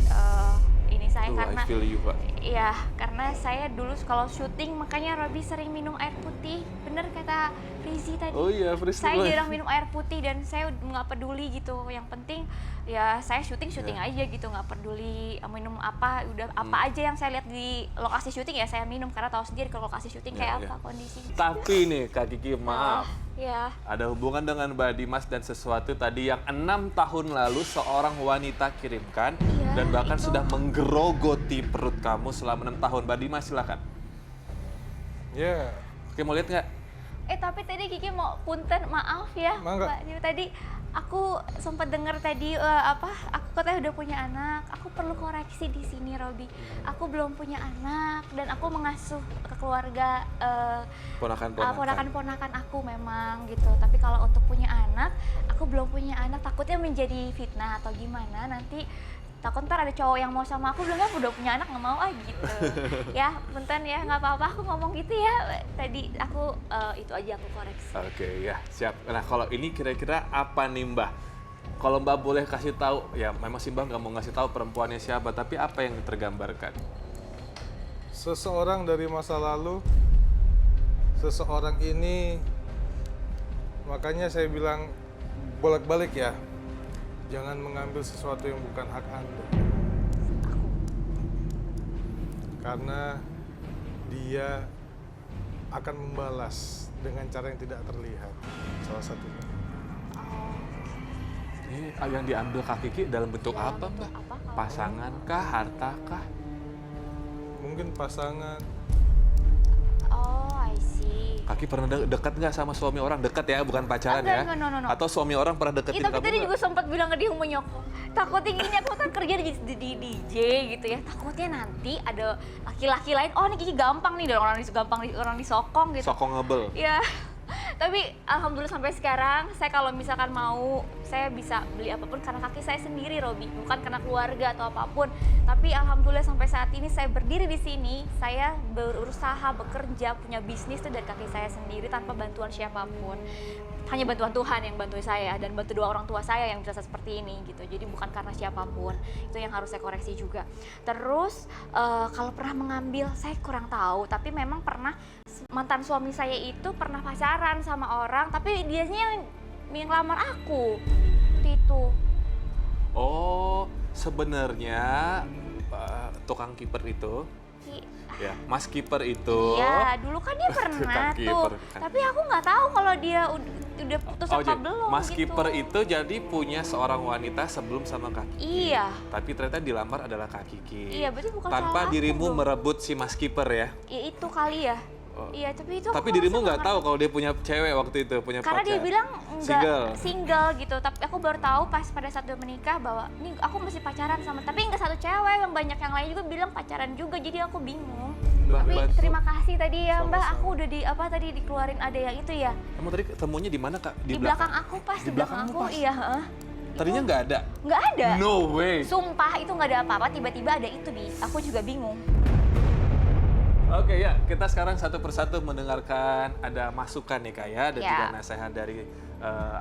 [SPEAKER 10] ini saya
[SPEAKER 1] Tuh,
[SPEAKER 10] karena
[SPEAKER 1] I feel you, Pak.
[SPEAKER 10] iya, karena saya dulu kalau syuting makanya Robi sering minum air putih. Bener kata Rizzy tadi.
[SPEAKER 1] Oh iya, Fris.
[SPEAKER 10] Saya jarang minum air putih dan saya nggak peduli gitu. Yang penting ya saya syuting aja gitu, nggak peduli minum apa, udah apa aja yang saya lihat di lokasi syuting ya saya minum karena tahu sendiri kalau lokasi syuting kayak apa kondisinya.
[SPEAKER 1] Tapi nih Kak Kiki, maaf.
[SPEAKER 10] Ya.
[SPEAKER 1] Ada hubungan dengan Mbak Dimas dan sesuatu tadi yang 6 tahun lalu seorang wanita kirimkan dan bahkan
[SPEAKER 10] itu.
[SPEAKER 1] sudah menggerogoti perut kamu selama 6 tahun. Mbak Dimas silakan.
[SPEAKER 7] Ya,
[SPEAKER 1] Oke, mau lihat nggak?
[SPEAKER 10] Tapi tadi Kiki mau punten, maaf ya
[SPEAKER 7] Mangga.
[SPEAKER 10] Mbak Dio. Tadi aku sempat dengar tadi aku katanya udah punya anak. Aku perlu koreksi di sini Robi. Aku belum punya anak dan aku mengasuh ke keluarga ponakan-ponakan aku memang gitu. Tapi kalau untuk punya anak, aku belum punya anak. Takutnya menjadi fitnah atau gimana nanti. Takut ntar ada cowok yang mau sama aku bilang aku udah punya anak nggak mau gitu. Ya punten ya, nggak apa-apa aku ngomong gitu ya. Tadi aku itu aja aku koreksi.
[SPEAKER 1] Oke, ya siap. Nah, kalau ini kira-kira apa nih Mbak? Kalau Mbak boleh kasih tahu, ya memang sih Mbak nggak mau ngasih tahu perempuannya siapa, tapi apa yang tergambarkan?
[SPEAKER 7] seseorang dari masa lalu, seseorang ini, makanya saya bilang bolak-balik ya, jangan mengambil sesuatu yang bukan hak Anda. Karena dia akan membalas dengan cara yang tidak terlihat, salah satunya.
[SPEAKER 1] Ini yang diambil Kak Kiki dalam bentuk apa Mbak? Pasangan kah, harta kah?
[SPEAKER 7] Mungkin pasangan.
[SPEAKER 10] Oh, I see.
[SPEAKER 1] Kaki pernah dekat nggak sama suami orang? Dekat ya, bukan pacaran ya?
[SPEAKER 10] Enggak, no.
[SPEAKER 1] Atau suami orang pernah deketin
[SPEAKER 10] Tapi
[SPEAKER 1] kamu
[SPEAKER 10] tadi
[SPEAKER 1] nggak?
[SPEAKER 10] juga sempat bilang ke dia mau nyokong. Takutnya gini, aku kan kerja di DJ gitu ya. Takutnya nanti ada laki-laki lain, oh ini Kiki gampang nih, dan orang disokong gitu.
[SPEAKER 1] Sokongable.
[SPEAKER 10] Iya. Tapi alhamdulillah sampai sekarang saya kalau misalkan mau saya bisa beli apapun karena kaki saya sendiri Robi, bukan karena keluarga atau apapun. Tapi alhamdulillah sampai saat ini saya berdiri di sini, saya berusaha bekerja punya bisnis itu dari kaki saya sendiri tanpa bantuan siapapun. Hanya bantuan Tuhan yang bantu saya dan bantu dua orang tua saya yang bisa seperti ini gitu. Jadi bukan karena siapapun. Itu yang harus saya koreksi juga. Terus kalau pernah mengambil saya kurang tahu, tapi memang pernah mantan suami saya itu pernah pacaran sama orang, tapi dianya yang lamar aku. Seperti itu.
[SPEAKER 1] Oh, sebenarnya tukang kiper itu, ya, Mas kiper itu.
[SPEAKER 10] Iya, dulu kan dia pernah
[SPEAKER 1] Tukang
[SPEAKER 10] tuh.
[SPEAKER 1] kiper, kan.
[SPEAKER 10] Tapi aku nggak tahu kalau dia udah putus apa
[SPEAKER 1] jadi
[SPEAKER 10] belum
[SPEAKER 1] Mas
[SPEAKER 10] gitu.
[SPEAKER 1] kiper itu jadi punya seorang wanita sebelum sama Kak Kiki.
[SPEAKER 10] Iya.
[SPEAKER 1] Tapi ternyata dilamar adalah Kak Kiki.
[SPEAKER 10] Iya, berarti bukan
[SPEAKER 1] Tanpa
[SPEAKER 10] salah aku
[SPEAKER 1] dirimu
[SPEAKER 10] dong.
[SPEAKER 1] merebut si Mas kiper ya.
[SPEAKER 10] Ya itu kali ya.
[SPEAKER 1] Oh.
[SPEAKER 10] Iya, tapi itu
[SPEAKER 1] Tapi
[SPEAKER 10] aku
[SPEAKER 1] dirimu
[SPEAKER 10] rasa
[SPEAKER 1] nggak tahu kalau dia punya cewek waktu itu, punya
[SPEAKER 10] karena
[SPEAKER 1] pacar.
[SPEAKER 10] dia bilang
[SPEAKER 1] Single.
[SPEAKER 10] single gitu. Tapi aku baru tahu pas pada saat udah menikah bahwa ini aku masih pacaran sama, tapi nggak satu cewek, yang banyak yang lain juga bilang pacaran juga. Jadi aku bingung. Tapi terima kasih tadi ya Mbak, aku udah dikeluarin ada yang itu ya.
[SPEAKER 1] Kamu tadi ketemunya di mana Kak?
[SPEAKER 10] Di belakang aku pas,
[SPEAKER 1] Di
[SPEAKER 10] di belakang
[SPEAKER 1] belakangmu
[SPEAKER 10] aku,
[SPEAKER 1] pas?
[SPEAKER 10] iya.
[SPEAKER 1] Tadinya nggak ada.
[SPEAKER 10] Nggak ada.
[SPEAKER 1] No way.
[SPEAKER 10] Sumpah itu nggak ada apa-apa, tiba-tiba ada itu di. Aku juga bingung.
[SPEAKER 1] Oke ya, kita sekarang satu persatu mendengarkan ada masukan nih Kak ya, dan
[SPEAKER 4] Ya.
[SPEAKER 1] juga nasihat dari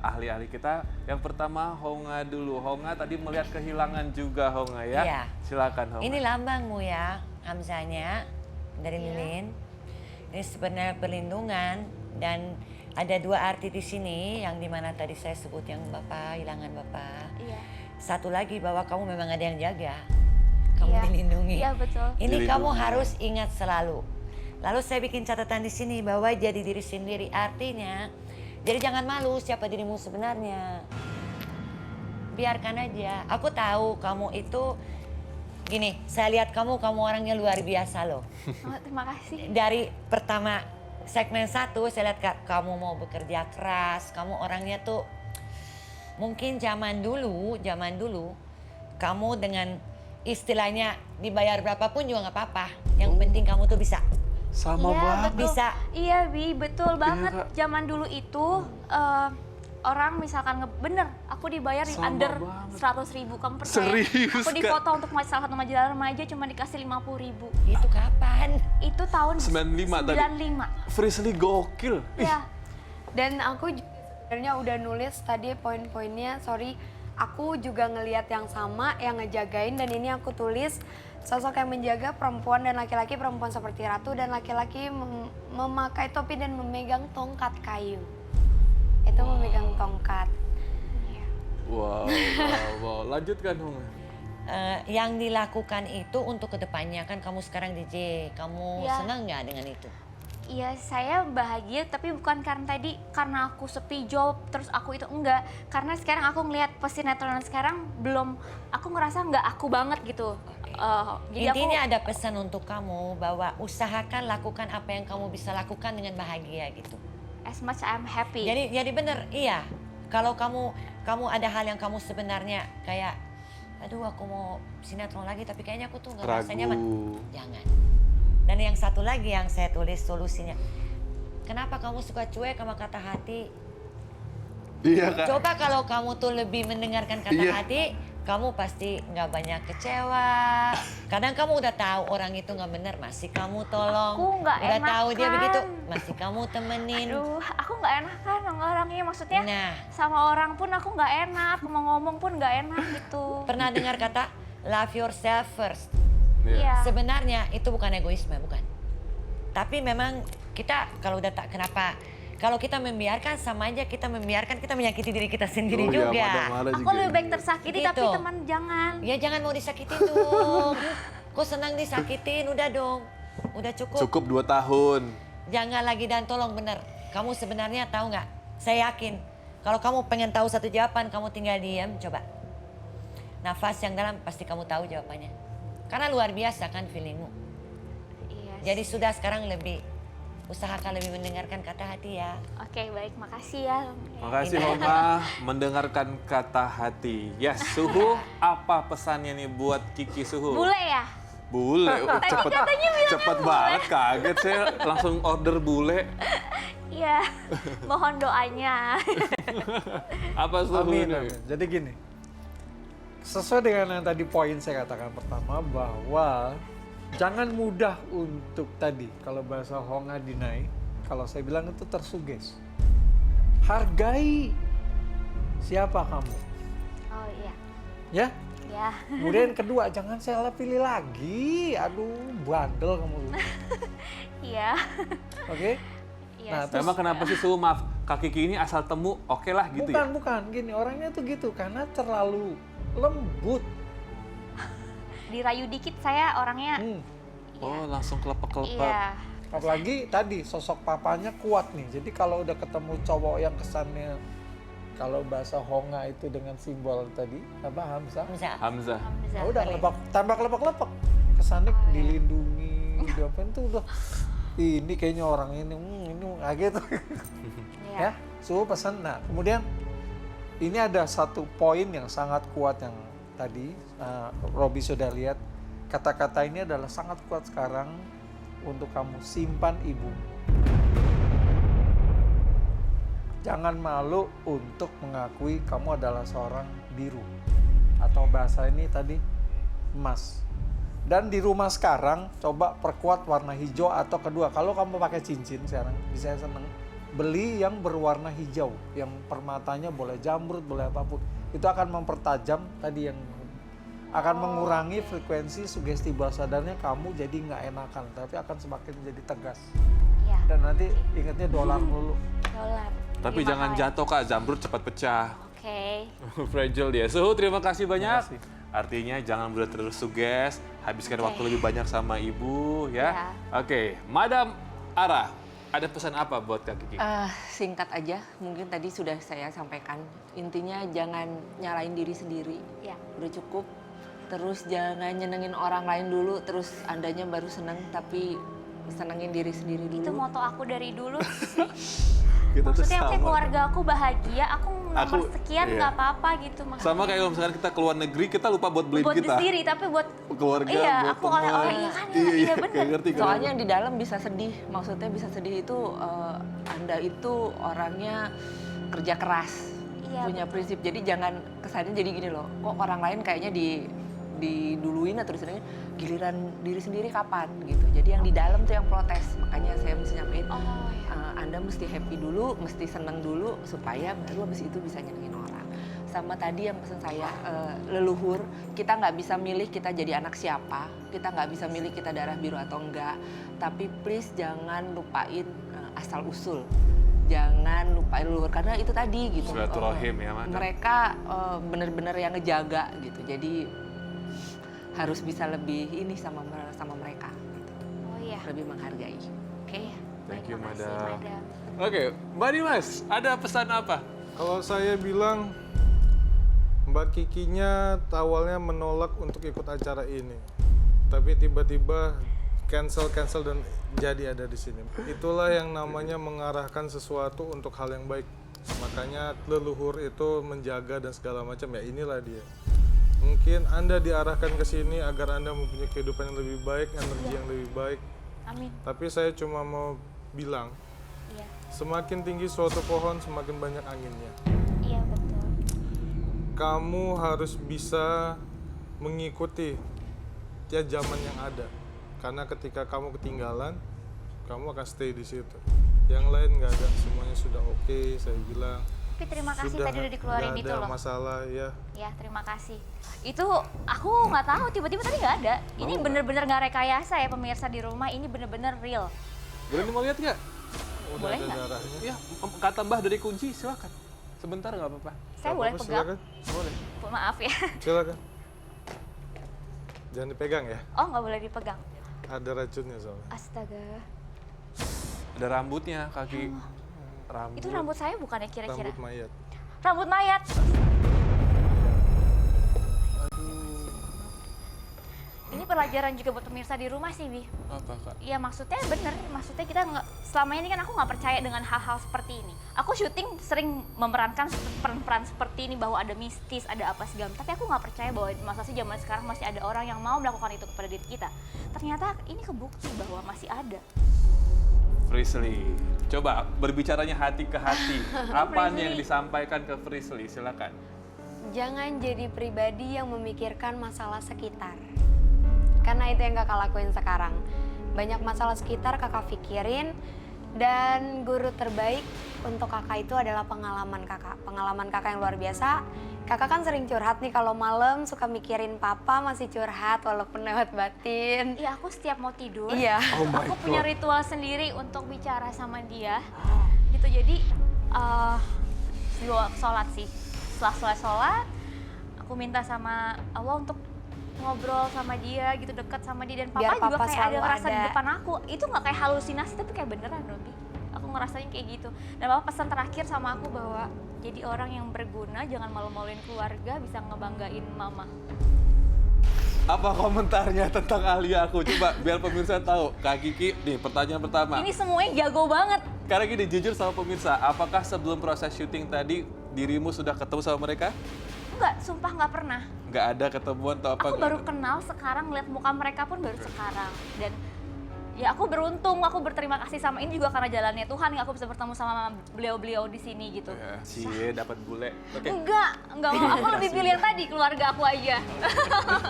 [SPEAKER 1] ahli-ahli kita. Yang pertama Honga dulu. Honga tadi melihat kehilangan juga Honga ya.
[SPEAKER 5] Iya.
[SPEAKER 1] Silakan Honga.
[SPEAKER 5] Ini lambangmu ya, Hamzanya dari lilin. Ini sebenarnya perlindungan dan ada dua arti di sini yang dimana tadi saya sebut yang Bapak, hilangan Bapak.
[SPEAKER 10] Iya.
[SPEAKER 5] Satu lagi bahwa kamu memang ada yang jaga. Kamu
[SPEAKER 10] Iya.
[SPEAKER 5] dilindungi.
[SPEAKER 10] Iya, betul.
[SPEAKER 5] Ini
[SPEAKER 1] Dilindungi.
[SPEAKER 5] kamu harus ingat selalu. Lalu saya bikin catatan di sini bahwa jadi diri sendiri artinya jadi jangan malu siapa dirimu sebenarnya. Biarkan aja. Aku tahu kamu itu gini, saya lihat kamu orangnya luar biasa loh.
[SPEAKER 10] Oh, terima kasih.
[SPEAKER 5] Dari pertama segmen 1 saya lihat kamu mau bekerja keras, kamu orangnya tuh mungkin zaman dulu kamu dengan istilahnya dibayar berapapun juga nggak apa-apa. Yang penting kamu tuh bisa.
[SPEAKER 1] Sama
[SPEAKER 10] Iya,
[SPEAKER 1] banget.
[SPEAKER 10] betul.
[SPEAKER 5] Bisa.
[SPEAKER 10] Iya, Bi, betul banget.
[SPEAKER 1] Kak.
[SPEAKER 10] Zaman dulu itu orang misalkan bener, aku dibayar
[SPEAKER 1] Sama
[SPEAKER 10] under
[SPEAKER 1] banget.
[SPEAKER 10] 100.000. Kamu percaya?
[SPEAKER 1] Serius,
[SPEAKER 10] Aku
[SPEAKER 1] Kak?
[SPEAKER 10] dipoto untuk salah satu majalah remaja cuma dikasih 50.000.
[SPEAKER 5] Itu kapan?
[SPEAKER 10] Itu tahun
[SPEAKER 1] 95 tadi.
[SPEAKER 10] 95.
[SPEAKER 1] Frisly gokil.
[SPEAKER 10] Iya.
[SPEAKER 4] Dan aku juga sebenarnya udah nulis tadi poin-poinnya, sorry. Aku juga ngelihat yang sama, yang ngejagain, dan ini aku tulis sosok yang menjaga perempuan dan laki-laki, perempuan seperti ratu dan laki-laki memakai topi dan memegang tongkat kayu. Itu memegang tongkat.
[SPEAKER 1] Wow. Lanjutkan Honga.
[SPEAKER 5] Yang dilakukan itu untuk kedepannya kan kamu sekarang DJ, kamu
[SPEAKER 10] Iya.
[SPEAKER 5] senang nggak dengan itu?
[SPEAKER 10] Iya, saya bahagia, tapi bukan karena aku sepi job terus aku itu enggak. Karena sekarang aku ngelihat pesinetron sekarang belum, aku ngerasa nggak aku banget gitu. Jadi
[SPEAKER 5] Intinya ada pesan untuk kamu bahwa usahakan lakukan apa yang kamu bisa lakukan dengan bahagia gitu.
[SPEAKER 10] as much I'm happy.
[SPEAKER 5] Jadi bener, iya. Kalau kamu ada hal yang kamu sebenarnya kayak, aduh aku mau sinetron lagi tapi kayaknya aku tuh nggak merasa nyaman. Jangan. Dan yang satu lagi yang saya tulis solusinya, kenapa kamu suka cuek sama kata hati?
[SPEAKER 1] Iya Kak.
[SPEAKER 5] Coba kalau kamu tuh lebih mendengarkan kata
[SPEAKER 1] Iya.
[SPEAKER 5] hati, kamu pasti nggak banyak kecewa. Kadang kamu udah tahu orang itu nggak benar, masih kamu tolong.
[SPEAKER 10] Aku nggak
[SPEAKER 5] udah tahu dia
[SPEAKER 10] enakan.
[SPEAKER 5] begitu, masih kamu temenin.
[SPEAKER 10] Aduh, aku nggak enakan sama orangnya, maksudnya
[SPEAKER 5] Nah.
[SPEAKER 10] sama orang pun aku nggak enak, mau ngomong pun nggak enak gitu.
[SPEAKER 5] Pernah dengar kata love yourself first?
[SPEAKER 10] Iya.
[SPEAKER 5] Sebenarnya itu bukan egoisme, bukan. Tapi memang kita kalau udah tak kenapa, kalau kita membiarkan sama aja kita menyakiti diri kita sendiri juga.
[SPEAKER 10] Aku lebih baik tersakiti tapi
[SPEAKER 5] Gitu.
[SPEAKER 10] teman jangan.
[SPEAKER 5] Ya jangan mau disakitin dong. Kok senang disakitin, udah dong. Udah cukup.
[SPEAKER 1] Cukup 2 tahun.
[SPEAKER 5] Jangan lagi dan tolong bener. Kamu sebenarnya tahu nggak? Saya yakin kalau kamu pengen tahu satu jawaban, kamu tinggal diam, coba. Nafas yang dalam pasti kamu tahu jawabannya. Karena luar biasa kan feelingmu.
[SPEAKER 10] Iya.
[SPEAKER 5] Jadi sudah sekarang usahakan lebih mendengarkan kata hati ya.
[SPEAKER 10] Oke, baik, makasih ya.
[SPEAKER 1] Makasih Honga mendengarkan kata hati. Ya, Suhu, apa pesannya nih buat Kiki Suhu?
[SPEAKER 10] Bule ya?
[SPEAKER 1] Bule,
[SPEAKER 10] Tadi katanya bilangnya
[SPEAKER 1] cepet
[SPEAKER 10] bule.
[SPEAKER 1] banget, kaget saya langsung order bule.
[SPEAKER 10] Iya, mohon doanya.
[SPEAKER 1] Apa Suhu
[SPEAKER 6] Amin,
[SPEAKER 1] nih?
[SPEAKER 6] amin. Jadi gini, sesuai dengan yang tadi poin saya katakan pertama bahwa jangan mudah untuk tadi, kalau bahasa Honga deny, kalau saya bilang itu tersuges. Hargai siapa kamu,
[SPEAKER 10] Oh iya,
[SPEAKER 6] ya.
[SPEAKER 10] ya.
[SPEAKER 6] Kemudian kedua, jangan salah pilih lagi. Aduh, bandel kamu.
[SPEAKER 10] Iya.
[SPEAKER 6] Oke?
[SPEAKER 10] Iya.
[SPEAKER 6] Nah, terus
[SPEAKER 1] Emang kenapa sih Suhu, maaf, Kak Kiki ini asal temu, oke lah gitu ya?
[SPEAKER 6] bukan. Gini, orangnya tuh gitu karena terlalu lembut.
[SPEAKER 10] Dirayu dikit saya orangnya.
[SPEAKER 1] Oh, langsung kelepek-kelepek.
[SPEAKER 10] Iya.
[SPEAKER 6] Apalagi tadi sosok papanya kuat nih. Jadi kalau udah ketemu cowok yang kesannya, kalau bahasa Honga itu dengan simbol tadi apa Hamzah,
[SPEAKER 5] Hamzah.
[SPEAKER 1] Hamzah.
[SPEAKER 10] Hamzah.
[SPEAKER 6] udah tambah kelepek-kelepek. Kesannya dilindungi, diapain tuh udah. Ini kayaknya orang ini gitu.
[SPEAKER 10] Iya.
[SPEAKER 6] Ya, Suhu pesan. Nah, kemudian ini ada satu poin yang sangat kuat yang tadi Robi sudah lihat. Kata-kata ini adalah sangat kuat sekarang untuk kamu simpan ibu. Jangan malu untuk mengakui kamu adalah seorang biru. Atau bahasa ini tadi emas. Dan di rumah sekarang coba perkuat warna hijau atau kedua. Kalau kamu pakai cincin sekarang, bisa seneng. Beli yang berwarna hijau, yang permatanya boleh jamrut, boleh apapun. Itu akan mempertajam tadi yang akan mengurangi frekuensi sugesti bawah sadarnya kamu jadi nggak enakan, tapi akan semakin jadi tegas.
[SPEAKER 10] Ya.
[SPEAKER 6] Dan nanti ingatnya dolar dulu.
[SPEAKER 10] Dolar.
[SPEAKER 1] Tapi
[SPEAKER 10] Terima
[SPEAKER 1] jangan
[SPEAKER 10] kasih.
[SPEAKER 1] jatuh Kak, jamrut cepat pecah.
[SPEAKER 10] Oke.
[SPEAKER 1] Fragile dia. Suhu, terima kasih banyak.
[SPEAKER 6] kasih.
[SPEAKER 1] Artinya jangan mudah tersuges, habiskan
[SPEAKER 10] Oke.
[SPEAKER 1] waktu lebih banyak sama ibu ya.
[SPEAKER 10] Ya.
[SPEAKER 1] Oke, Madam Ara, ada pesan apa buat Kak Kiki?
[SPEAKER 9] Singkat aja, mungkin tadi sudah saya sampaikan. Intinya jangan nyalain diri sendiri.
[SPEAKER 10] Ya.
[SPEAKER 9] Udah cukup. Terus jangan nyenengin orang lain dulu, terus andanya baru seneng, tapi senengin diri sendiri dulu.
[SPEAKER 10] Itu moto aku dari dulu.
[SPEAKER 1] Kita tuh
[SPEAKER 10] Maksudnya
[SPEAKER 1] sama.
[SPEAKER 10] keluarga aku bahagia, aku nomor sekian
[SPEAKER 1] iya.
[SPEAKER 10] nggak apa-apa gitu. Maksudnya.
[SPEAKER 1] Sama kayak kalau misalkan kita keluar negeri, kita lupa buat beli
[SPEAKER 10] buat
[SPEAKER 1] kita.
[SPEAKER 10] diri sendiri, tapi buat
[SPEAKER 1] Keluarga,
[SPEAKER 10] iya,
[SPEAKER 1] buat
[SPEAKER 10] aku oleh
[SPEAKER 1] teman.
[SPEAKER 10] iya kan, iya bener.
[SPEAKER 1] kayak ngerti kan?
[SPEAKER 9] Soalnya yang di dalam bisa sedih, maksudnya bisa sedih itu Anda itu orangnya kerja keras,
[SPEAKER 10] Iya,
[SPEAKER 9] punya prinsip. Jadi jangan kesannya jadi gini loh, kok orang lain kayaknya diduluin atau disenengin, giliran diri sendiri kapan gitu. Jadi yang di dalam tuh yang protes, makanya saya mesti nyampein, Anda mesti happy dulu, mesti seneng dulu supaya baru habis itu bisa nyenengin orang. Sama tadi yang pesan saya, leluhur, kita nggak bisa milih kita jadi anak siapa, kita nggak bisa milih kita darah biru atau enggak, tapi please jangan lupain asal usul. Jangan lupain leluhur, karena itu tadi gitu.
[SPEAKER 1] Silaturahim ya, Madam.
[SPEAKER 9] Mereka benar-benar yang ngejaga gitu, jadi harus bisa lebih ini sama mereka, gitu.
[SPEAKER 10] Oh iya.
[SPEAKER 9] Lebih menghargai. Oke.
[SPEAKER 1] Thank you,
[SPEAKER 10] Makasih,
[SPEAKER 1] Madam. Oke, Mbak Dimas, ada pesan apa?
[SPEAKER 7] Kalau saya bilang, Mbak Kikinya awalnya menolak untuk ikut acara ini, tapi tiba-tiba cancel dan jadi ada di sini. Itulah yang namanya mengarahkan sesuatu untuk hal yang baik. Makanya leluhur itu menjaga dan segala macam, ya inilah dia. Mungkin Anda diarahkan ke sini agar Anda mempunyai kehidupan yang lebih baik, energi yang lebih baik.
[SPEAKER 10] Amin.
[SPEAKER 7] Tapi saya cuma mau bilang,
[SPEAKER 10] Iya.
[SPEAKER 7] semakin tinggi suatu pohon, semakin banyak anginnya.
[SPEAKER 10] Iya betul.
[SPEAKER 7] Kamu harus bisa mengikuti ya zaman yang ada. Karena ketika kamu ketinggalan, kamu akan stay di situ. Yang lain nggak ada, semuanya sudah oke, saya bilang.
[SPEAKER 10] Tapi terima kasih
[SPEAKER 7] Sudah
[SPEAKER 10] tadi udah dikeluarin
[SPEAKER 7] nggak
[SPEAKER 10] itu
[SPEAKER 7] ada
[SPEAKER 10] loh.
[SPEAKER 7] masalah ya.
[SPEAKER 10] Ya terima kasih. Itu aku nggak tahu tiba-tiba tadi nggak ada. Ini bener-bener nggak rekayasa ya pemirsa di rumah. Ini bener-bener real.
[SPEAKER 1] Boleh mau lihat nggak?
[SPEAKER 7] Udah
[SPEAKER 10] Boleh
[SPEAKER 7] ada
[SPEAKER 10] nggak?
[SPEAKER 7] darahnya.
[SPEAKER 1] Ya, kata Mbah dari kunci, silakan. Sebentar nggak apa-apa.
[SPEAKER 10] Saya boleh
[SPEAKER 7] Apa-apa,
[SPEAKER 10] pegang?
[SPEAKER 7] silakan.
[SPEAKER 1] Boleh.
[SPEAKER 10] Maaf ya.
[SPEAKER 7] Silakan. Jangan dipegang ya.
[SPEAKER 10] Oh nggak boleh dipegang.
[SPEAKER 7] Ada racunnya soalnya.
[SPEAKER 10] Astaga.
[SPEAKER 1] Ada rambutnya, kaki. Rambut.
[SPEAKER 10] Itu rambut saya bukan ya kira-kira?
[SPEAKER 7] Rambut mayat.
[SPEAKER 10] Rambut mayat. Ini pelajaran juga buat pemirsa di rumah sih, Bi.
[SPEAKER 1] Apa, Kak?
[SPEAKER 10] Iya maksudnya bener, maksudnya kita nggak, selama ini kan aku nggak percaya dengan hal-hal seperti ini. Aku syuting sering memerankan peran-peran seperti ini bahwa ada mistis, ada apa segala, tapi aku nggak percaya bahwa masa sih zaman sekarang masih ada orang yang mau melakukan itu kepada diri kita. Ternyata ini kebukti bahwa masih ada.
[SPEAKER 1] Frisley, coba berbicaranya hati ke hati. Apa
[SPEAKER 4] Frisley.
[SPEAKER 1] yang disampaikan ke Frisley? Silakan.
[SPEAKER 4] Jangan jadi pribadi yang memikirkan masalah sekitar. Karena itu yang kakak lakuin sekarang. Banyak masalah sekitar kakak pikirin, dan guru terbaik untuk kakak itu adalah pengalaman kakak. Pengalaman kakak yang luar biasa. Kakak kan sering curhat nih kalau malam, suka mikirin papa masih curhat walaupun lewat batin.
[SPEAKER 10] Iya aku setiap mau tidur,
[SPEAKER 4] Iya.
[SPEAKER 10] aku punya ritual sendiri untuk bicara sama dia. Gitu jadi sholat sih. Setelah sholat, aku minta sama Allah untuk ngobrol sama dia gitu, dekat sama dia, dan
[SPEAKER 4] Biar
[SPEAKER 10] papa juga
[SPEAKER 4] papa
[SPEAKER 10] kayak ada
[SPEAKER 4] selalu
[SPEAKER 10] ngerasa di
[SPEAKER 4] ada.
[SPEAKER 10] depan aku. Itu nggak kayak halusinasi tapi kayak beneran Robi. Aku ngerasain kayak gitu. Dan papa pesan terakhir sama aku bahwa jadi orang yang berguna, jangan malu-maluin keluarga, bisa ngebanggain mama.
[SPEAKER 1] Apa komentarnya tentang ahli aku? Coba biar pemirsa tahu. Kak Kiki, nih pertanyaan pertama.
[SPEAKER 10] Ini semuanya jago banget.
[SPEAKER 1] Karena gini, jujur sama pemirsa, apakah sebelum proses syuting tadi dirimu sudah ketemu sama mereka?
[SPEAKER 10] Enggak, sumpah nggak pernah.
[SPEAKER 1] Nggak ada ketemuan atau apa?
[SPEAKER 10] Aku
[SPEAKER 1] nggak
[SPEAKER 10] baru
[SPEAKER 1] ada?
[SPEAKER 10] kenal sekarang, lihat muka mereka pun baru sekarang. Dan ya aku beruntung, aku berterima kasih sama ini juga karena jalannya Tuhan yang aku bisa bertemu sama beliau-beliau di sini gitu.
[SPEAKER 1] Ya, cie dapat bule. Oke.
[SPEAKER 10] Enggak mau. Aku lebih pilih yang tadi, keluarga aku aja.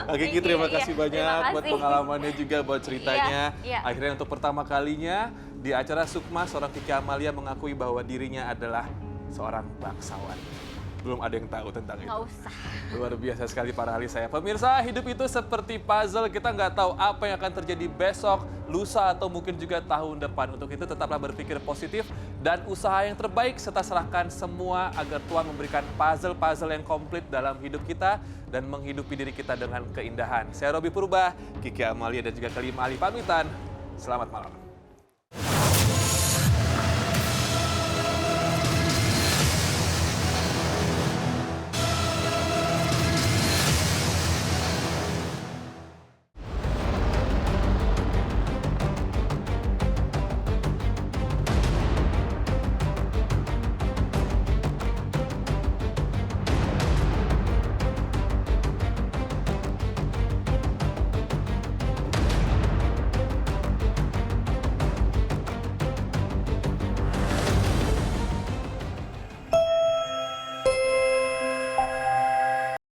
[SPEAKER 1] Oke, Ki, terima
[SPEAKER 10] Iya,
[SPEAKER 1] kasih
[SPEAKER 10] terima
[SPEAKER 1] banyak buat
[SPEAKER 10] kasih.
[SPEAKER 1] pengalamannya juga, buat ceritanya.
[SPEAKER 10] Iya.
[SPEAKER 1] Akhirnya untuk pertama kalinya di acara Sukma, seorang Kiki Amalia mengakui bahwa dirinya adalah seorang bangsawan. Belum ada yang tahu tentang itu.
[SPEAKER 10] Nggak usah.
[SPEAKER 1] Luar biasa sekali para ahli saya. Pemirsa, hidup itu seperti puzzle. Kita nggak tahu apa yang akan terjadi besok, lusa, atau mungkin juga tahun depan. Untuk itu tetaplah berpikir positif dan usaha yang terbaik serta serahkan semua agar Tuhan memberikan puzzle-puzzle yang komplit dalam hidup kita dan menghidupi diri kita dengan keindahan. Saya Robi Purba, Kiki Amalia dan juga kelima ahli pamitan. Selamat malam.